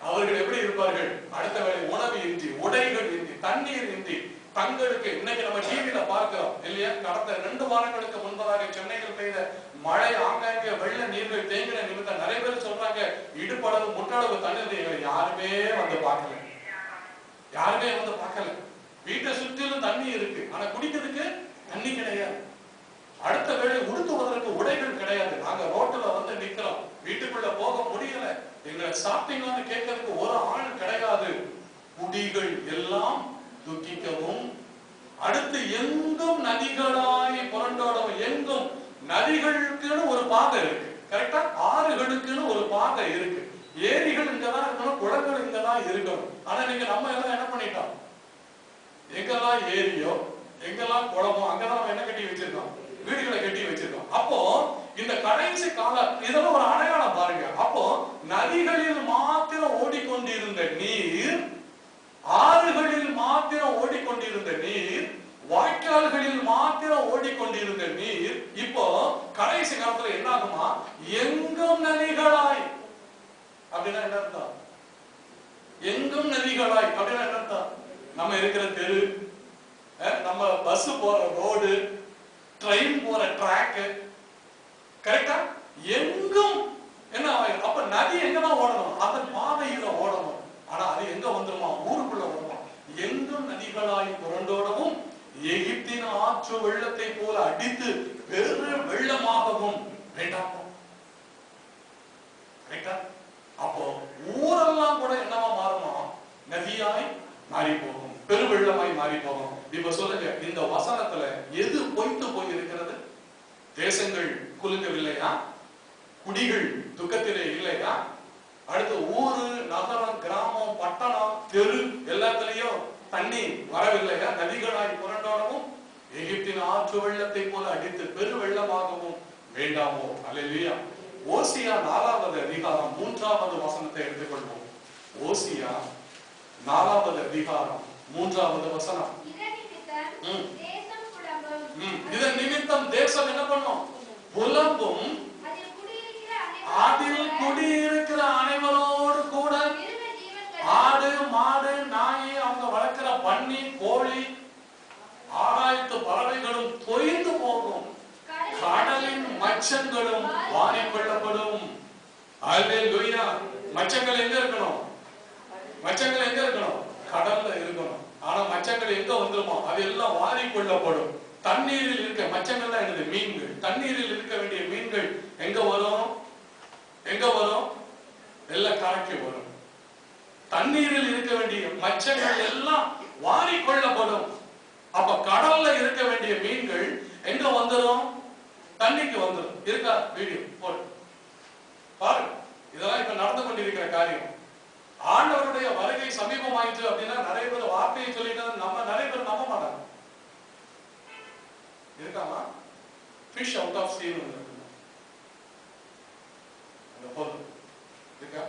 அவர்கள் எப்படி இருப்பார்கள்? அடுத்த வேளை உணவு இன்றி, உடைகள் இன்றி, தண்ணீர் இன்றி, தங்களுக்கு இன்னைக்கு நம்ம டிவியில பார்க்கிறோம் இல்லையா? கடந்த 2 வாரங்களுக்கு முன்பதாக சென்னையில் பெய்த மழை, ஆங்காங்கே வெள்ள நீர்கள் தேங்கின நிமித்தம் நிறைய பேர் சொல்றாங்க இடுப்பளவு முட்டளவு தண்ணீர் எங்களை யாருமே வந்து பார்க்கல. வீட்டை சுற்றிலும் தண்ணி இருக்கு, ஆனா குடிக்கிறதுக்கு தண்ணி கிடையாது. அடுத்த வேளை உடுத்துவதற்கு உடைகள் கிடையாது. நாங்க ரோட்டுல வந்து நிக்கிறோம், வீட்டுக்குள்ள போக முடியல, எங்களை சாப்பிட்டீங்கன்னு கேட்கறதுக்கு ஒரு ஆள் கிடையாது. குடிகள் எல்லாம் துக்கிக்கவும், அடுத்து எங்கும் நதிகளாய் புரண்டோடவும். எங்கும் நதிகளுக்குன்னு ஒரு பாதை இருக்கு, கரெக்டா? ஆறுகளுக்குன்னு ஒரு பாதை இருக்கு. ஏரிகள் இங்கதான் இருக்கணும், குளங்கள் இங்கதான் இருக்கணும். ஆனா நீங்க நம்ம எல்லாம் என்ன பண்ணிட்டோம்? எங்கெல்லாம் ஏரியோ எங்கெல்லாம் குளமோ அங்கதான் நம்ம என்ன கட்டி வச்சிருக்கோம்? வீடுகளை கட்டி வச்சிருக்கோம். அப்போ இந்த கடைசி காலம் இதெல்லாம் ஒரு அடையாளம் பாருங்க. அப்போ நதிகளில் மாத்திரம் ஓடிக்கொண்டிருந்த நீர், ஆறுகளில் மாத்திரம் ஓடிக்கொண்டிருந்த நீர், வாய்க்கால்களில் மாத்திரம் ஓடிக்கொண்டிருந்த நீர் இப்போ கடைசி காலத்துல என்ன ஆகுமா? எங்கும் நதிகளாய். அப்படின்னா என்ன அர்த்தம்? எங்கும் நதிகளாய் அப்படின்னா என்ன அர்த்தம்? நம்ம இருக்கிற தெரு, நம்ம பஸ் போற ரோடு, ட்ரெயின் போற ட்ராக், கரெக்டா? எங்கும் என்ன ஆயிடும்? அப்ப நதி எங்கதான் ஓடணும்? அந்த பாதையில ஓடணும். ஆனா அது எங்க வந்துருமா? ஊருக்குள்ள வருமா? எங்கும் நதிகளாய் புரண்டோடவும், எகிப்தின் ஆற்று வெள்ளத்தை போல அடித்து பெரு வெள்ளமாகவும் வேண்டாம். கரெக்டா? அப்போ ஊரெல்லாம் கூட என்னவா மாறுமா? நதியாய் மாறி போகும், பெருவெள்ளமாய் மாறி போகும். இப்ப சொல்லுங்க, இந்த வசனத்துல எது பொய்த்து போய் இருக்கிறது? தேசங்கள் குலுங்கவில்லையா? குடிகள் துக்கத்திலே இல்லையா? அடுத்து ஊரு, நகரம், கிராமம், பட்டணம், தெரு எல்லாத்திலையும் தண்ணி வரவில்லையா? நதிகளாய் புரண்டோடவும், எகிப்தின் ஆற்று வெள்ளத்தை போல அடித்து பெரு வெள்ளமாகவும் வேண்டாமோ? அல்லேலூயா. ஓசியா 4வது அதிகாரம் 3வது வசனத்தை எடுத்துக்கொள்வோம். ஓசியா 4வது அதிகாரம் 3வது வசனம். இதன் நிமித்தம் தேசம் என்ன பண்ணும்? புலம்பும், அதில் குடியிருக்கிற அனைவரோடு கூட ஆடு, மாடு, நாய், அவங்க வளர்க்கிற பன்னி, கோழி, ஆகாயத்து பறவைகளும் தொய்ந்து போகும், கடலின் மச்சங்களும் வாரிக்கொள்ளப்படும். அல்லேலூயா. மச்சங்கள் எங்க இருக்கணும்? மச்சங்கள் எங்க இருக்கணும்? கடல்ல இருக்கணும். ஆனா மச்சங்கள் எங்க வந்துருமா? அது எல்லாம் வாரிக்கொள்ளப்படும். தண்ணீரில் இருக்க மச்சங்கள் தான் என்னது? மீன்கள். தண்ணீரில் இருக்க வேண்டிய மீன்கள் எங்க வரும்? எங்க வரும்? எல்லாம் கரைக்கு வரும். தண்ணீரில் இருக்க வேண்டிய மச்சங்கள் எல்லாம் வாரிக்கொள்ளப்படும். அப்ப கடல்ல இருக்க வேண்டிய மீன்கள் எங்க வந்துடும்? தண்ணிக்கு வந்துடும். இருக்கா? வீடியோ போடு பாருங்க. இதெல்லாம் இப்ப நடந்து கொண்டிருக்கிற காரியம். ஆண்டவருடைய வருகை சமீபமாயிற்று அப்படின்னா நிறைய பேர் வார்த்தையை சொல்லிட்டு நம்ம நிறைய பேர் நம்ப மாட்டாங்க. இருக்காமா? ஃபிஷ் அவுட் ஆஃப் சீ இருக்கு. அந்த பொருள் இருக்கா?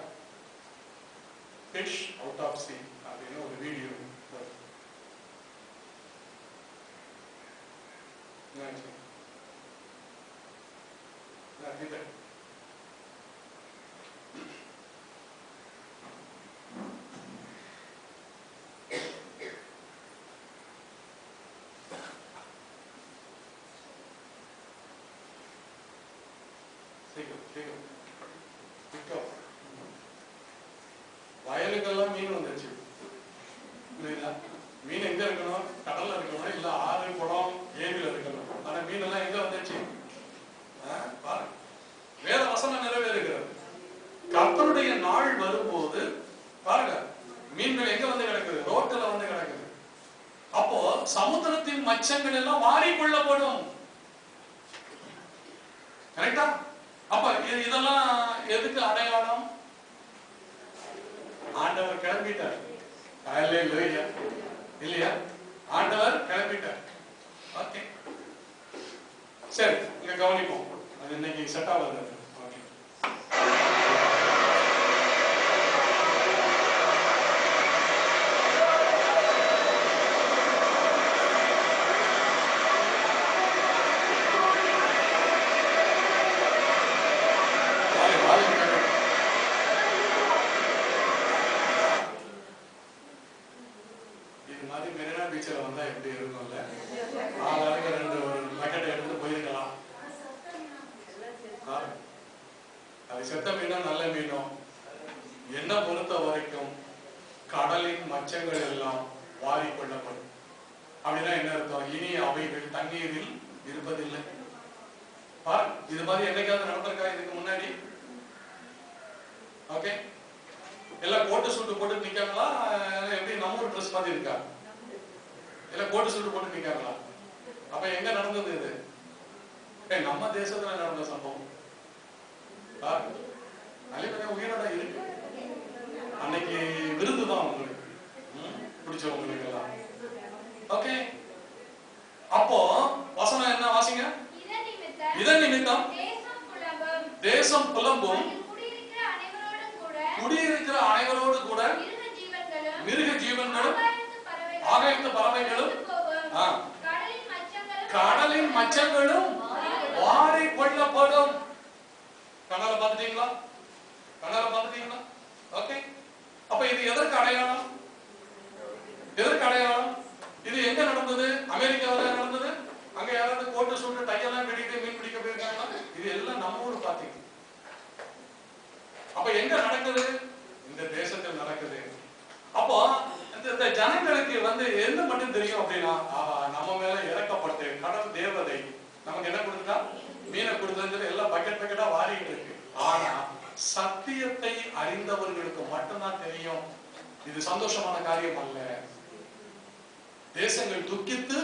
ஃபிஷ் அவுட் ஆஃப் சீ அப்படின்னு ஒரு வீடியோ. வயலுக்கெல்லாம் மீன் வந்துச்சு. வசனம் நிறைவேறுகிறது. கர்த்தருடைய நாள் வரும்போது பாருங்க, மீன்கள் எங்க வந்து கிடக்குது? ரோட்ல வந்து கிடக்குது. அப்போ சமுத்திரத்தின் மச்சங்கள் எல்லாம் வாரிக்கொள்ளப்படும். கரெக்டா? அப்ப இதெல்லாம் எதுக்கு அடையாளம்? ஆண்டவர் கிளம்பிட்டார். ஹல்லேலூயா. இல்லையா? ஆண்டவர் கிளம்பிட்டார். ஓகே, சரி, இங்க கவனிப்போம். அது இன்னைக்கு செட் ஆகுது. ஓகே, இது மாதிரி மெரினா பீச்சில் வந்தா எப்படி இருக்கும்ல? ஆளாளுக்கு ரெண்டு ஒரு பக்கெட் எடுத்து போயிருக்கலாம். அது செத்த மீனோ நல்ல மீனோ, என்ன பொறுத்த வரைக்கும் கடலின் மச்சங்கள் எல்லாம் வாரிக்கொள்ளப்படும். அப்படின்னா என்ன அர்த்தம்? இனி அவைகள் தண்ணீரில் இருப்பதில்லை. இது மாதிரி என்னைக்காவது நடந்திருக்கா இதுக்கு முன்னாடி? ஓகே, எல்லாம் கோட்டு சூட்டு போட்டு நிக்காங்களா? எப்படி நம்ம ஒரு ட்ரெஸ் மாதிரி இருக்கா? எல்லாம் கோட்டு சூட்டு போட்டு நிக்காங்களா? அப்ப எங்க நடந்தது இது? நம்ம தேசத்துல நடந்த சம்பவம். உயிரோட இருக்கு. அன்னைக்கு விருந்துதான் உங்களுக்கு பிடிச்சவங்களுக்கு எல்லாம். ஓகே, அப்போ வசனம் என்ன வாசிங்க? இதன் நிமித்தம் தேசம் புலம்பும், குடியிருக்கிற அனைவரோடு கூட மிருக ஜீவன்களும் ஆகாயத்து பறவைகளும் கடலின் மச்சங்களும் வாரி கொள்ளப்படும். கண்ணால பாத்துட்டீங்களா? கண்ணால பாத்துட்டீங்களா? ஓகே, அப்ப இது எதற்கு அடையாளம்? எதற்கு அடையாளம்? இது எங்க நடந்தது? அமெரிக்காவில் நடந்தது. அங்க யாராவது கோட்டு சூட்டு டையெல்லாம் கட்டிட்டு மீன் பிடிக்க போயிருக்காங்களா? இது எல்லாம் நம்ம ஊர் பாத்தீங்க. அப்ப எங்க நடக்குது? இந்த தேசத்தில் நடக்குது. அப்போ இந்த ஜனங்களுக்கு வந்து என்ன மட்டும் தெரியும் அப்படின்னா, நம்ம மேல இறக்கப்பட்டு கடல் தேவதை நமக்கு என்ன கொடுத்துட்டா? மீனை கொடுத்தது எல்லாம் பக்கெட் பக்கெட்டா வாரிட்டு இருக்கு. ஆனா சத்தியத்தை அறிந்தவர்களுக்கு மட்டும்தான் தெரியும். இது சந்தோஷமான காரியம் அல்ல. தேசங்கள் துக்கித்து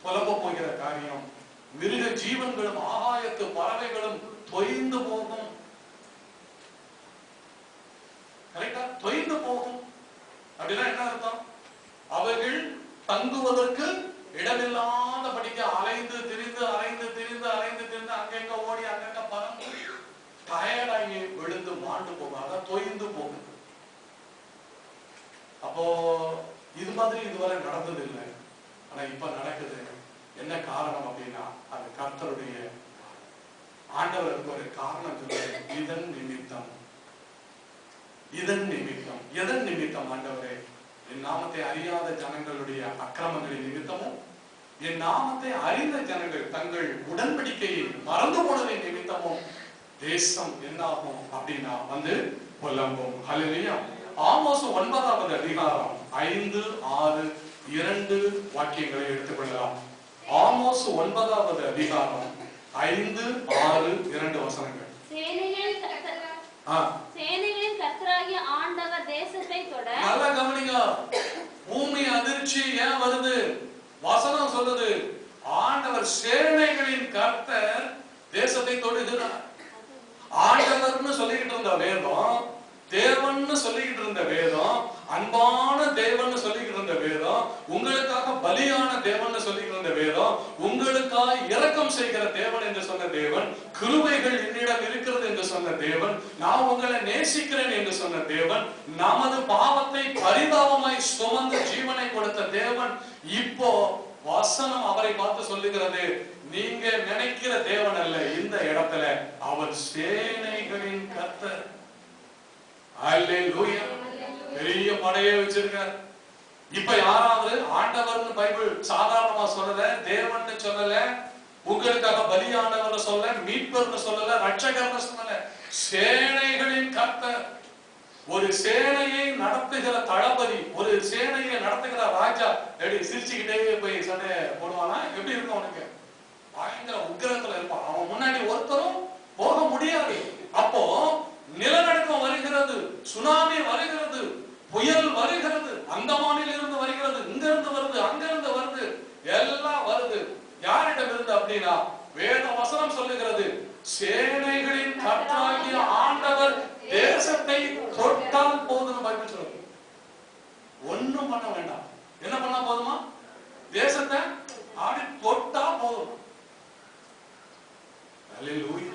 புலம்ப போகிற காரியம். மிருக ஜீவன்களும் ஆகாயத்து பறவைகளும் தொய்ந்து போகும். கரெக்டா? தொய்ந்து போகும் அப்படின்னா என்ன அர்த்தம்? அவர்கள் தங்குவதற்கு இடமில்லாதபடிக்க அலைந்து திரிந்து அலைந்து திரிந்து அலைந்து திரிந்து அங்கங்க ஓடி அங்கங்க பறந்து டயர்டாகி விழுந்து மாண்டு போகும். அதான் தொய்ந்து போகும். அப்போ இது மாதிரி இதுவரை நடந்தது இல்லை. ஆனா இப்ப நடக்குது. என்ன காரணம் அப்படின்னா, அது கர்த்தருடைய ஆண்டவருக்கு ஒரு காரணம் சொல்றாரு. இதன் நிமித்தம். இதன் நிமித்தம். எதன் நிமித்தம்? ஆண்டவரே, என் நாமத்தை அறியாத ஜனங்களுடைய அக்கிரமங்களின் நிமித்தமும், என் நாமத்தை அறிந்த ஜனங்கள் தங்கள் உடன்படிக்கையை மறந்து போனதின் நிமித்தமும் தேசம் என்னாகும் அப்படின்னா வந்து புலம்பும். ஹல்லேலூயா. ஆமோஸ் 9வது அதிகாரம் 5, 6, 2 வாக்கியங்களை எடுத்துக்கொள்ளலாம். ஆமோஸ் 9வது அதிகாரம் 5, 6, 2 வசனங்கள். சேனைகளின் கர்த்தராகிய ஆண்டவர் தேசத்தை தொட. நல்லா கவனிங்க. பூமி அதிர்ச்சி ஏன் வருது? வசனம் சொல்லுது, ஆண்டவர் சேனைகளின் கர்த்தர் தேசத்தை தொடுகிறார். ஆண்டவர்னு சொல்லிக்கிட்டு இருந்த வேதம், தேவன்னு சொல்லிக்கிட்டு இருந்த வேதம், அன்பான தேவன்னு சொல்லிக்கிட்டு இருந்த வேதம், உங்களுக்காக பலியான தேவன்னு சொல்லிக்கிட்டு இருந்த வேதம், உங்களுக்காக இரக்கம் செய்கிற தேவன் என்று சொன்ன தேவன், கிருபைகள் என்னிடம் இருக்கிறது என்று சொன்ன தேவன், நான் உங்களை நேசிக்கிறேன் என்று சொன்ன தேவன், நமது பாவத்தை பரிதாபமாய் சுமந்து ஜீவனை கொடுத்த தேவன், இப்போ வசனம் அவரை பார்த்து சொல்லுகிறது, நீங்க நினைக்கிற தேவன் அல்ல. இந்த இடத்துல அவர் சேனைகளின் கர்த்தர். அல்லேலூயா. பெரிய படையை வச்சிருக்கார். இப்ப யாராவது ஆண்டவர்னு பைபிள் சாதாரணமா சொல்லல, தேவன்னு சொல்லல, உங்களுக்காக பலியானவர் சொல்ல, மீட்பர்னு சொல்லல, ரட்சகர்னு சொல்லல, சேனைகளின் கர்த்தர். ஒரு சேனையை நடத்துகிற தளபதி, ஒரு சேனையை நடத்துகிற ராஜா எப்படி சிரிச்சுக்கிட்டே போய் சண்டை போடுவானா? எப்படி இருக்கும் அவனுக்கு? பயங்கர உக்கிரத்துல இருப்பான். அவன் முன்னாடி ஒருத்தரும் போக முடியாது. அப்ப ஒண்ணும் பண்ண வேண்டாம். என்ன பண்ணா போதுமா? தேசத்தை ஆடி தொட்டா போதும். அல்லேலூயா.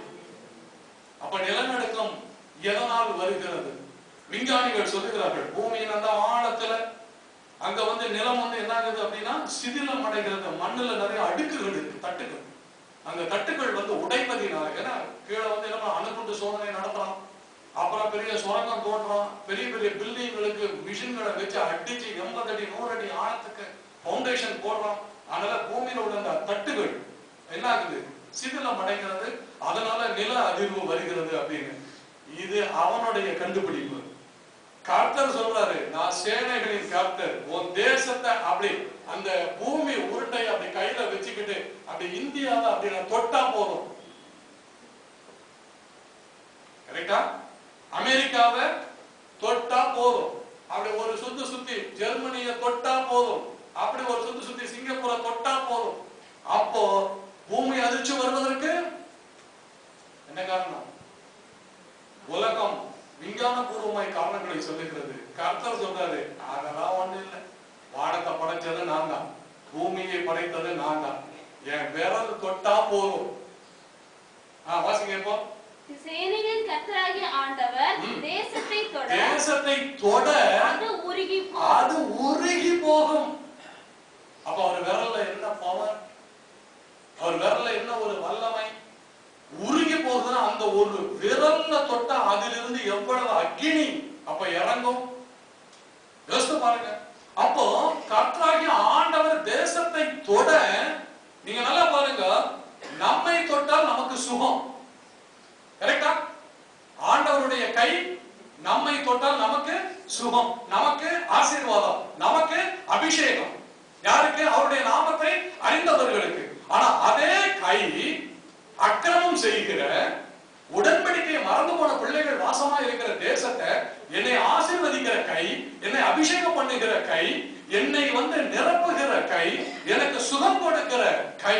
அப்ப நிலநடுக்கம் எதனால் வருகிறது? விஞ்ஞானிகள் சொல்லுகிறார்கள், பூமியின் அந்த ஆழத்துல அங்க நிலம் என்ன ஆகுது அப்படின்னா சிதிலம் அடைகிறது. மண்ணுல நிறைய அடுக்குகள் இருக்கு, தட்டுகள். அந்த தட்டுகள் உடைப்பதினால, ஏன்னா கீழே என்ன அணுகுண்டு சோதனை நடத்துறான், அப்புறம் பெரிய சுரங்கம் தோன்றான், பெரிய பெரிய பில்டிங்களுக்கு மிஷின்களை வச்சு அடிச்சு 80 அடி 100 அடி ஆழத்துக்கு பவுண்டேஷன் போடுறான். அதனால பூமியில உள்ள அந்த தட்டுகள் என்ன ஆகுது? சிதிலம் அடைகிறது. அதனால நில அதிர்வு வருகிறது அப்படின்னு. இது அவனுடைய கண்டுபிடிப்பு. கர்த்தர் சொல்றாரு, நான் சேனைகளின் கர்த்தர், உன் தேசத்தை அப்படி அந்த பூமி உருண்டை அப்படி கையில வச்சுக்கிட்டு அப்படி இந்தியாவை அப்படி நான் தொட்டா போதும். கரெக்டா? அமெரிக்காவை தொட்டா போதும், அப்படி ஒரு சுத்தி சுத்தி ஜெர்மனியை தொட்டா போதும், அப்படி ஒரு சுத்தி சுத்தி சிங்கப்பூரை தொட்டா போதும். அப்போ பூமி அதிர்ச்சி வருவதற்கு என்ன காரணம்? உலகம் விஞ்ஞான பூர்வமாய் காரணங்களை சொல்லுகிறது. கர்த்தர் சொல்றாரு, அதெல்லாம் ஒண்ணு இல்லை, வானத்தை படைச்சது நான் தான், பூமியை படைத்தது நான் தான், என் விரல் தொட்டா போதும். வாசிங்க இப்போ. சேனைகளின் கர்த்தராகிய ஆண்டவர் தேசத்தை தொட அது உருகி போகும். அப்ப அவர் விரல்ல என்ன பவர், அவர் விரல்ல என்ன ஒரு வல்லமை. உருகி போகுதுன்னா அந்த ஒரு விரல்ல தொட்டா அதிலிருந்து எவ்வளவு அக்கினி அப்ப இறங்கும். யோசித்து பாருங்க. அப்போ கர்த்தராகிய ஆண்டவர் தேசத்தை தொட, நீங்க நல்லா பாருங்க, நம்மை தொட்டால் நமக்கு சுகம். கரெக்டா? ஆண்டவருடைய கை நம்மை தொட்டால் நமக்கு சுகம், நமக்கு ஆசீர்வாதம், நமக்கு அபிஷேகம். யாருக்கு? அவருடைய நாமத்தை அறிந்தவர்களுக்கு. ஆனா அதே கை அக்கிரமம் செய்கிற, உடன்படிக்கையை மறந்து போன பிள்ளைகள் வாசமா இருக்கிற தேசத்தை என்னை ஆசீர்வதிக்கிற கை, என்னை அபிஷேகம் பண்ணுகிற கை, என்னை நிரப்புகிற கை, எனக்கு சுகம் கொடுக்கிற கை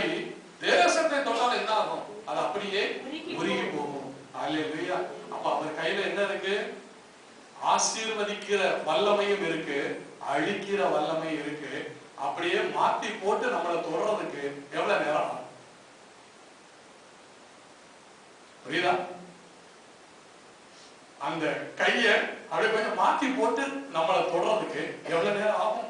தேசத்தை தொட்டால் என்ன ஆகும்? அது அப்படியே உருகி போகும். அல்லேலூயா. அப்ப அவர் கையில என்ன இருக்கு? ஆசீர்வதிக்கிற வல்லமையும் இருக்கு, அழிக்கிற வல்லமை இருக்கு. அப்படியே மாத்தி போட்டு நம்மளை தொடர்றதுக்கு எவ்வளவு நேரம் ஆகும்? புரியுதா? அந்த கைய அப்படியே கொஞ்சம் மாத்தி போட்டு நம்மளை தொடர்றதுக்கு எவ்வளவு நேரம் ஆகும்?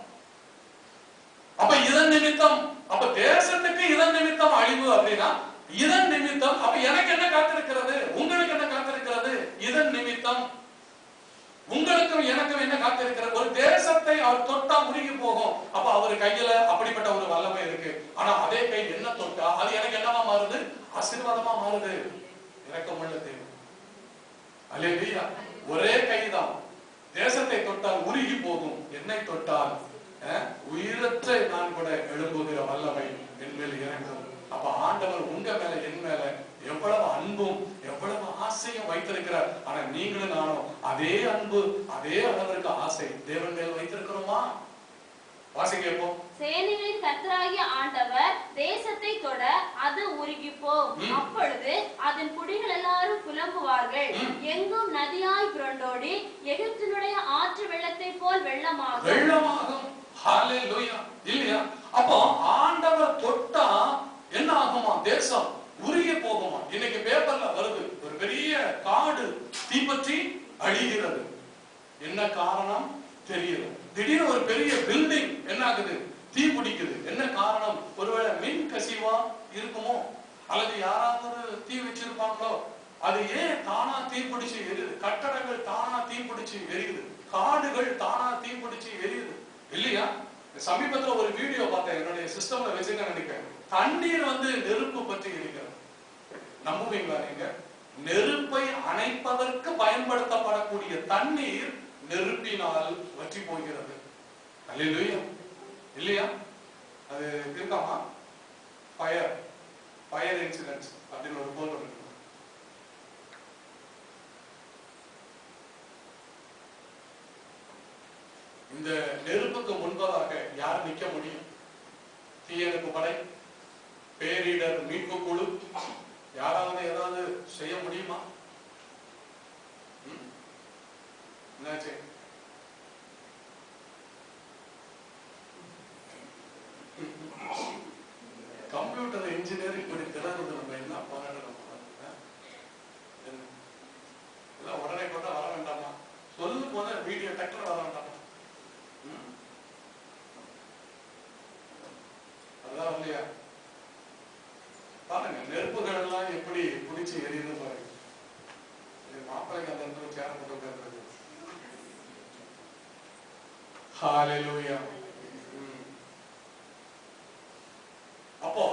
அப்ப இதன் நிமித்தம், அப்ப தேசத்துக்கு இதன் நிமித்தம் அழிவு அப்படின்னா, இதன் நிமித்தம் அப்ப எனக்கு என்ன காத்திருக்கிறது? உங்களுக்கு என்ன காத்திருக்கிறது? இதன் நிமித்தம் உங்களுக்கும் எனக்கும் என்ன காத்திருக்கிறது? ஒரு தேசத்தை அவர் தொட்டா உருகி போகும். அப்ப அவர் கையில அப்படிப்பட்ட ஒரு வல்லமை இருக்கு. ஆனா அதே கை என்ன தொட்டா அது எனக்கு என்னவா மாறுது? ஆசீர்வாதமா மாறுது. இரக்கமுள்ள தேவன். அல்லேலூயா. ஒரே கைதான் தேசத்தை தொட்டால் உருகி போகும், என்னை தொட்டால் உயிரற்ற நான் கூட எழும்புகிற வல்லமை என் மேல் இறங்கும். அப்ப ஆண்டவர் உங்க மேல என் மேல எவ்வளவு அன்பும் எவ்வளவு ஆசையும் வைத்திருக்கிறார். ஆனா நீங்களும் நானும் அதே அன்பு அதே அளவிற்கு ஆசை தேவன் மேல் வைத்திருக்கிறோமா? வாசிங்க இப்போ. சேனைகளின் கர்த்தராகிய ஆண்டவர் தேசத்தை தொட அது உருகி போகும். அப்பொழுது அதன் குடிகள் எல்லாரும் புலம்புவார்கள். எங்கும் நதியாய் புரண்டோடி எகிப்தினுடைய ஆற்று வெள்ளத்தை போல் வெள்ளமாகும். ஹல்லேலூயா. இல்லையா? அப்போ ஆண்டவர் தொட்டா என்ன ஆகுமா? தேசம் உருகி போகுமா? இன்னைக்கு பேப்பர்ல வருது, ஒரு பெரிய காடு தீப்பற்றி அழிகிறது. என்ன காரணம் தெரியல. திடீர்னு ஒரு பெரிய பில்டிங் என்ன ஆகுது? தீ பிடிக்குது. என்ன காரணம்? ஒருவேளை மின் கசிவா இருக்குமோ, அல்லது யாராவது தீ வச்சிருப்பாங்களோ? அது ஏன் தானா தீ பிடிச்சு எரியுது? கட்டடங்கள் தானா தீ பிடிச்சு எரியுது, காடுகள் தானா தீ பிடிச்சு எரியுது. இல்லையா? சமீபத்துல ஒரு வீடியோ பார்த்தேன், என்னுடைய சிஸ்டம்ல வச்சுக்க நினைக்கிறேன். தண்ணீர் நெருப்பு பற்றி இருக்கிறது. நம்புவீங்களா நீங்க? நெருப்பை அணைப்பதற்கு பயன்படுத்தப்படக்கூடிய தண்ணீர் நெருப்பினால் வற்றி போகிறது. அல்லேலூயா. இல்லையா? அது இருக்காமா? ஃபயர் இன்சிடென்ட்ஸ் அப்படின்னு ஒரு போல் இருக்கு. இந்த நெருப்புக்கு முன்பதாக யார் நிற்க முடியும்? தீயணைப்பு படை, பேரிடர் மீட்பு குழு, யாராவது ஏதாவது செய்ய முடியுமா? என்னாச்சு? டக்குனு வரான்டா. அதான் இல்லையா? பாருங்க நெருப்புகள் எல்லாம் எப்படி பிடிச்சி எரியுது பாருங்க. மாப்பிள்ளைக்கு அந்த இடத்துல சேர போட்டு உட்கார்ந்து. ஹல்லேலூயா. அப்போ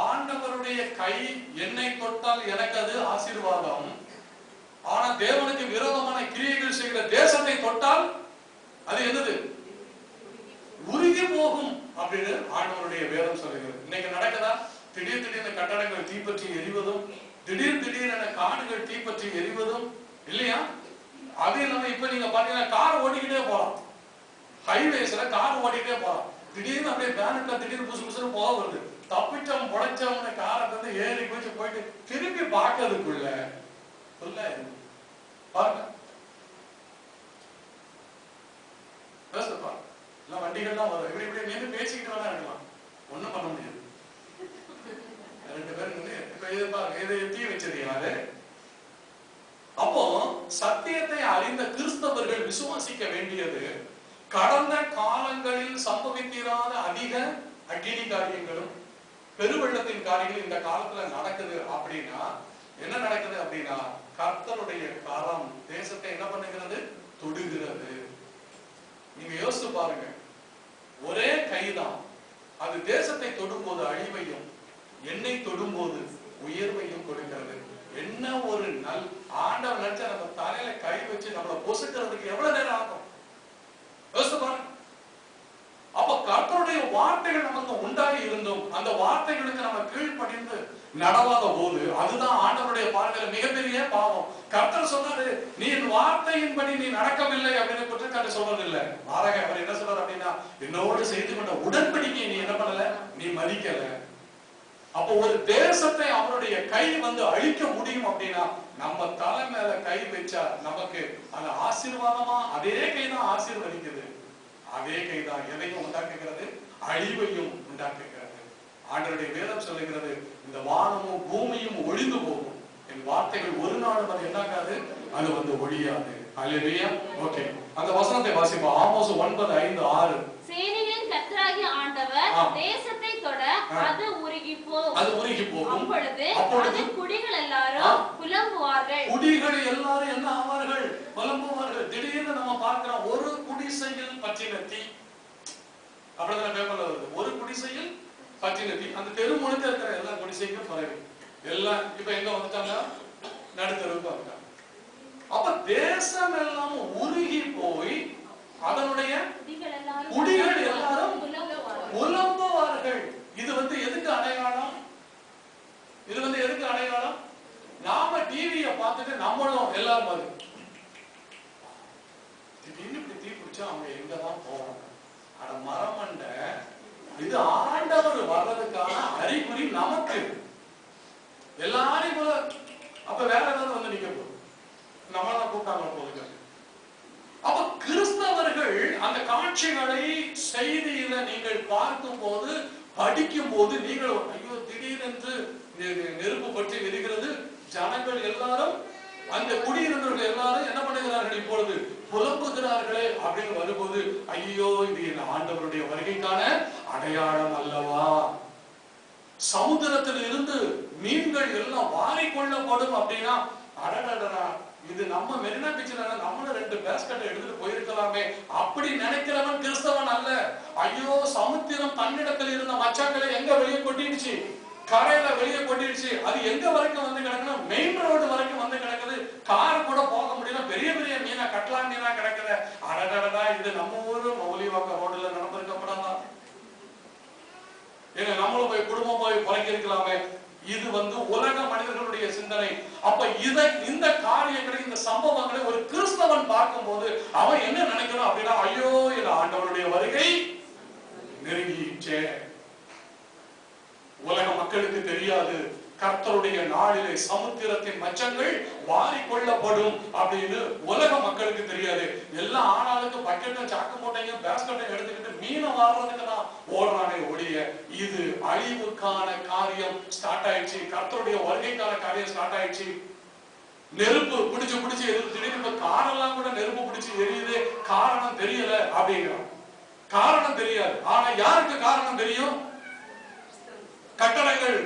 ஆண்டவருடைய கை என்னை தொட்டால் எனக்கு அது ஆசீர்வாதம். ஆனா தேவனுக்கு விரோதமான கிரியைகள் செய்கிற தேசத்தை தொட்டால் அது என்னது? உருகி போகும் அப்படின்னு ஆண்டவருடைய வேதம் சொல்லுகிறது. இன்னைக்கு நடக்குதா? திடீர் திடீர்னு கட்டடங்கள் தீப்பற்றி எரிவதும், திடீர் திடீரென காடுகள் தீப்பற்றி எரிவதும் இல்லையா? அது இல்லாம இப்ப நீங்க பாத்தீங்கன்னா கார் ஓடிக்கிட்டே போலாம், ஹைவேஸ்ல கார் ஓடிக்கிட்டே போலாம். திடீர்னு அப்படியே பேனுக்கு திடீர்னு புசு புசுன்னு போக வருது. தப்பிச்சவன் பொழைச்சவன காரை வந்து ஏறி குதிச்சு போயிட்டு திருப்பி பார்க்கறதுக்குள்ள பாருங்க வண்டிகள்லாம் வரும். இப்படி இப்படி நின்று பேசிக்கிட்டு வேணா இருக்கலாம், ஒண்ணும் பண்ண முடியாது. 2 பேரும் நின்று இப்ப இது பாருங்க, இதை தீ வச்சது யாரு? அப்போ சத்தியத்தை அறிந்த கிறிஸ்தவர்கள் விசுவாசிக்க வேண்டியது, கடந்த காலங்களில் சம்பவித்திராத அதிக அக்கினி காரியங்களும் பெருவெள்ளத்தின் காரியங்கள் இந்த காலத்துல நடக்குது. அப்படின்னா என்ன நடக்குது அப்படின்னா, கர்த்தருடைய கரம் தேசத்தை என்ன பண்ணுகிறது? தொடுகிறது. நீங்க யோசிச்சு பாருங்க, ஒரே கைதான் அது தேசத்தை தொடும்போது அழிவையும், என்னை தொடும்போது உயர்வையும் கொடுக்கிறது. என்ன ஒரு ஆண்டவர் நினைச்சா நம்ம தலையில கை வச்சு நம்மளை பொசுக்கிறதுக்கு எவ்வளவு நேரம் ஆகும்? யோசிச்சு பாருங்க. அப்ப கர்த்தருடைய வார்த்தைகள் நமக்கு உண்டாகி இருந்தும் அந்த வார்த்தைகளுக்கு நம்ம கீழ்ப்படிந்து நடவாத போது அதுதான் ஆண்டவருடைய பார்வையில மிகப்பெரிய பாவம். கர்த்தர் சொன்னாரு, நீ என் வார்த்தையின்படி நீ நடக்கவில்லை அப்படின்னு குற்றச்சாட்டு சொல்றது இல்ல. மாறாக அவர் என்ன சொல்றாரு அப்படின்னா, என்னோடு செய்து கொண்ட உடன்படிக்கை நீ என்ன பண்ணல, நீ மதிக்கல. அப்போ ஒரு தேசத்தை அவருடைய கை வந்து அழிக்க முடியும் அப்படின்னா, நம்ம தலை மேல கை வச்சா நமக்கு அந்த ஆசீர்வாதமா அதே கைதான் ஆசீர்வதிக்குது. அதே கைதான் எதையும் உண்டாக்குகிறது, அழிவையும் உண்டாக்குகிறது. ஆண்டவருடைய வேதம் சொல்லுகிறது, இந்த வானமும் பூமியும் ஒழிந்து போகும், என் வார்த்தைகள் ஒரு நாள் அது என்னாகாது, அது வந்து ஒழியாது. அல்லேலூயா. ஓகே, அந்த வசனத்தை வாசிப்போம். ஆமோஸ் 9:5-6. சேனையின் கர்த்தராகிய ஆண்டவர் தேசத்தை தொட அது உருகி போகும். அது உருகி போகும். அப்பொழுது அதன் குடிகள் எல்லாரும் புலம்புவார்கள். குடிகள் எல்லாரும் என்ன ஆவார்கள்? புலம்புவார்கள். திடீர்னு நம்ம பார்க்கிறோம், ஒரு குடிசையில் பற்றின தீ. அப்படிதான் பேப்பர்ல வருது, ஒரு குடிசையில் பற்றின தீ. அந்த தெரு முழுக்க இருக்கிற எல்லா குடிசைக்கும் பரவி எல்லாம் இப்ப எங்க வந்துட்டாங்க? நடுத்தருவுக்கு வந்துட்டாங்க. அப்ப தேசம் எல்லாம் உருகி போய் அதனுடைய குடிகள் எல்லாரும் புலம்புவார்கள். இது வந்து எதுக்கு அடையாளம்? இது வந்து எதுக்கு அடையாளம்? நாம டிவியை பார்த்துட்டு நம்மளும் எல்லாரும் அது திடீர்னு இப்படி தீ பிடிச்சா அவங்க எங்கதான் போவாங்க? அட மரமண்ட, இது ஆண்டவர் வர்றதுக்கான அறிகுறி நமக்கு. எல்லாரையும் போல அப்ப வேற ஏதாவது வந்து நிக்க போகுது, நம்மளதான் கூட்டாங்க போகுது. அப்ப கிறிஸ்தவர்கள் அந்த காட்சிகளை செய்தியில நீங்கள் பார்க்கும் போது, படிக்கும் போது நீங்கள் ஐயோ திடீரென்று நெருப்பு பற்றி எரிகிறது, ஜனங்கள் எல்லாரும் அந்த குடியிருந்தவர்கள் எல்லாரும் என்ன பண்ணுகிறார்கள்? இப்பொழுது புலம்புகிறார்களே அப்படின்னு வரும்போது, ஐயோ இது என் ஆண்டவருடைய வருகைக்கான அடையாளம் அல்லவா? சமுத்திரத்தில் இருந்து மீன்கள் எல்லாம் வாரிக்கொள்ளப்படும் அப்படின்னா, அடடடா இது நம்ம மெரினா பீச்ல நம்மளும் 2 பேஸ்கெட் எடுத்துட்டு போயிருக்கலாமே அப்படி நினைக்கிறவன் கிறிஸ்தவன் அல்ல. ஐயோ சமுத்திரம் தன்னிடத்தில் இருந்த மச்சாக்களை எங்க வெளியே கொட்டிடுச்சு, கரையில வெளியே கொட்டிடுச்சு. அது எங்க வரைக்கும் வந்து கிடக்குன்னா, மெயின் ரோடு வரைக்கும் வந்து கிடக்குது. கார் கூட போக முடியல, பெரிய பெரிய மீனா, கட்லா மீனா கிடக்குது. அடடடா இது நம்ம ஊரு மௌலிவாக்க ரோடுல நடந்திருக்கப்படாதா? ஏங்க நம்மளும் போய் குடும்பம் போய் குறைக்க இருக்கலாமே. இது வந்து உலக மனிதர்களுடைய சிந்தனை. அப்ப இந்த காரியங்களை, இந்த சம்பவங்களை ஒரு கிறிஸ்தவன் பார்க்கும் போது அவன் என்ன நினைக்கணும் அப்படின்னா, ஐயோ இந்த ஆண்டவருடைய வருகை நெருங்கிச்சே. உலக மக்களுக்கு தெரியாது, கர்த்தருடைய நாளிலே சமுத்திரத்தின் மச்சங்கள் வாரிக்கொள்ளப்படும் அப்படின்னு உலக மக்களுக்கு தெரியாது. எல்லா ஆளாளுக்கு பக்கெட்டும் சாக்கு மூட்டையும் பேஸ்கெட்டையும் எடுத்துக்கிட்டு மீனை வாடுறதுக்கு தான் ஓடுறானே ஒழிய, இது அழிவுக்கான காரியம் ஸ்டார்ட் ஆயிடுச்சு, கர்த்தருடைய வருகைக்கான காரியம் ஸ்டார்ட் ஆயிடுச்சு. நெருப்பு பிடிச்சு எரியுது. திடீர்னு காரெல்லாம் கூட நெருப்பு பிடிச்சு எரியுது, காரணம் தெரியல அப்படிங்கிறோம். காரணம் தெரியாது. ஆனா யாருக்கு காரணம் தெரியும்? கட்டடங்கள்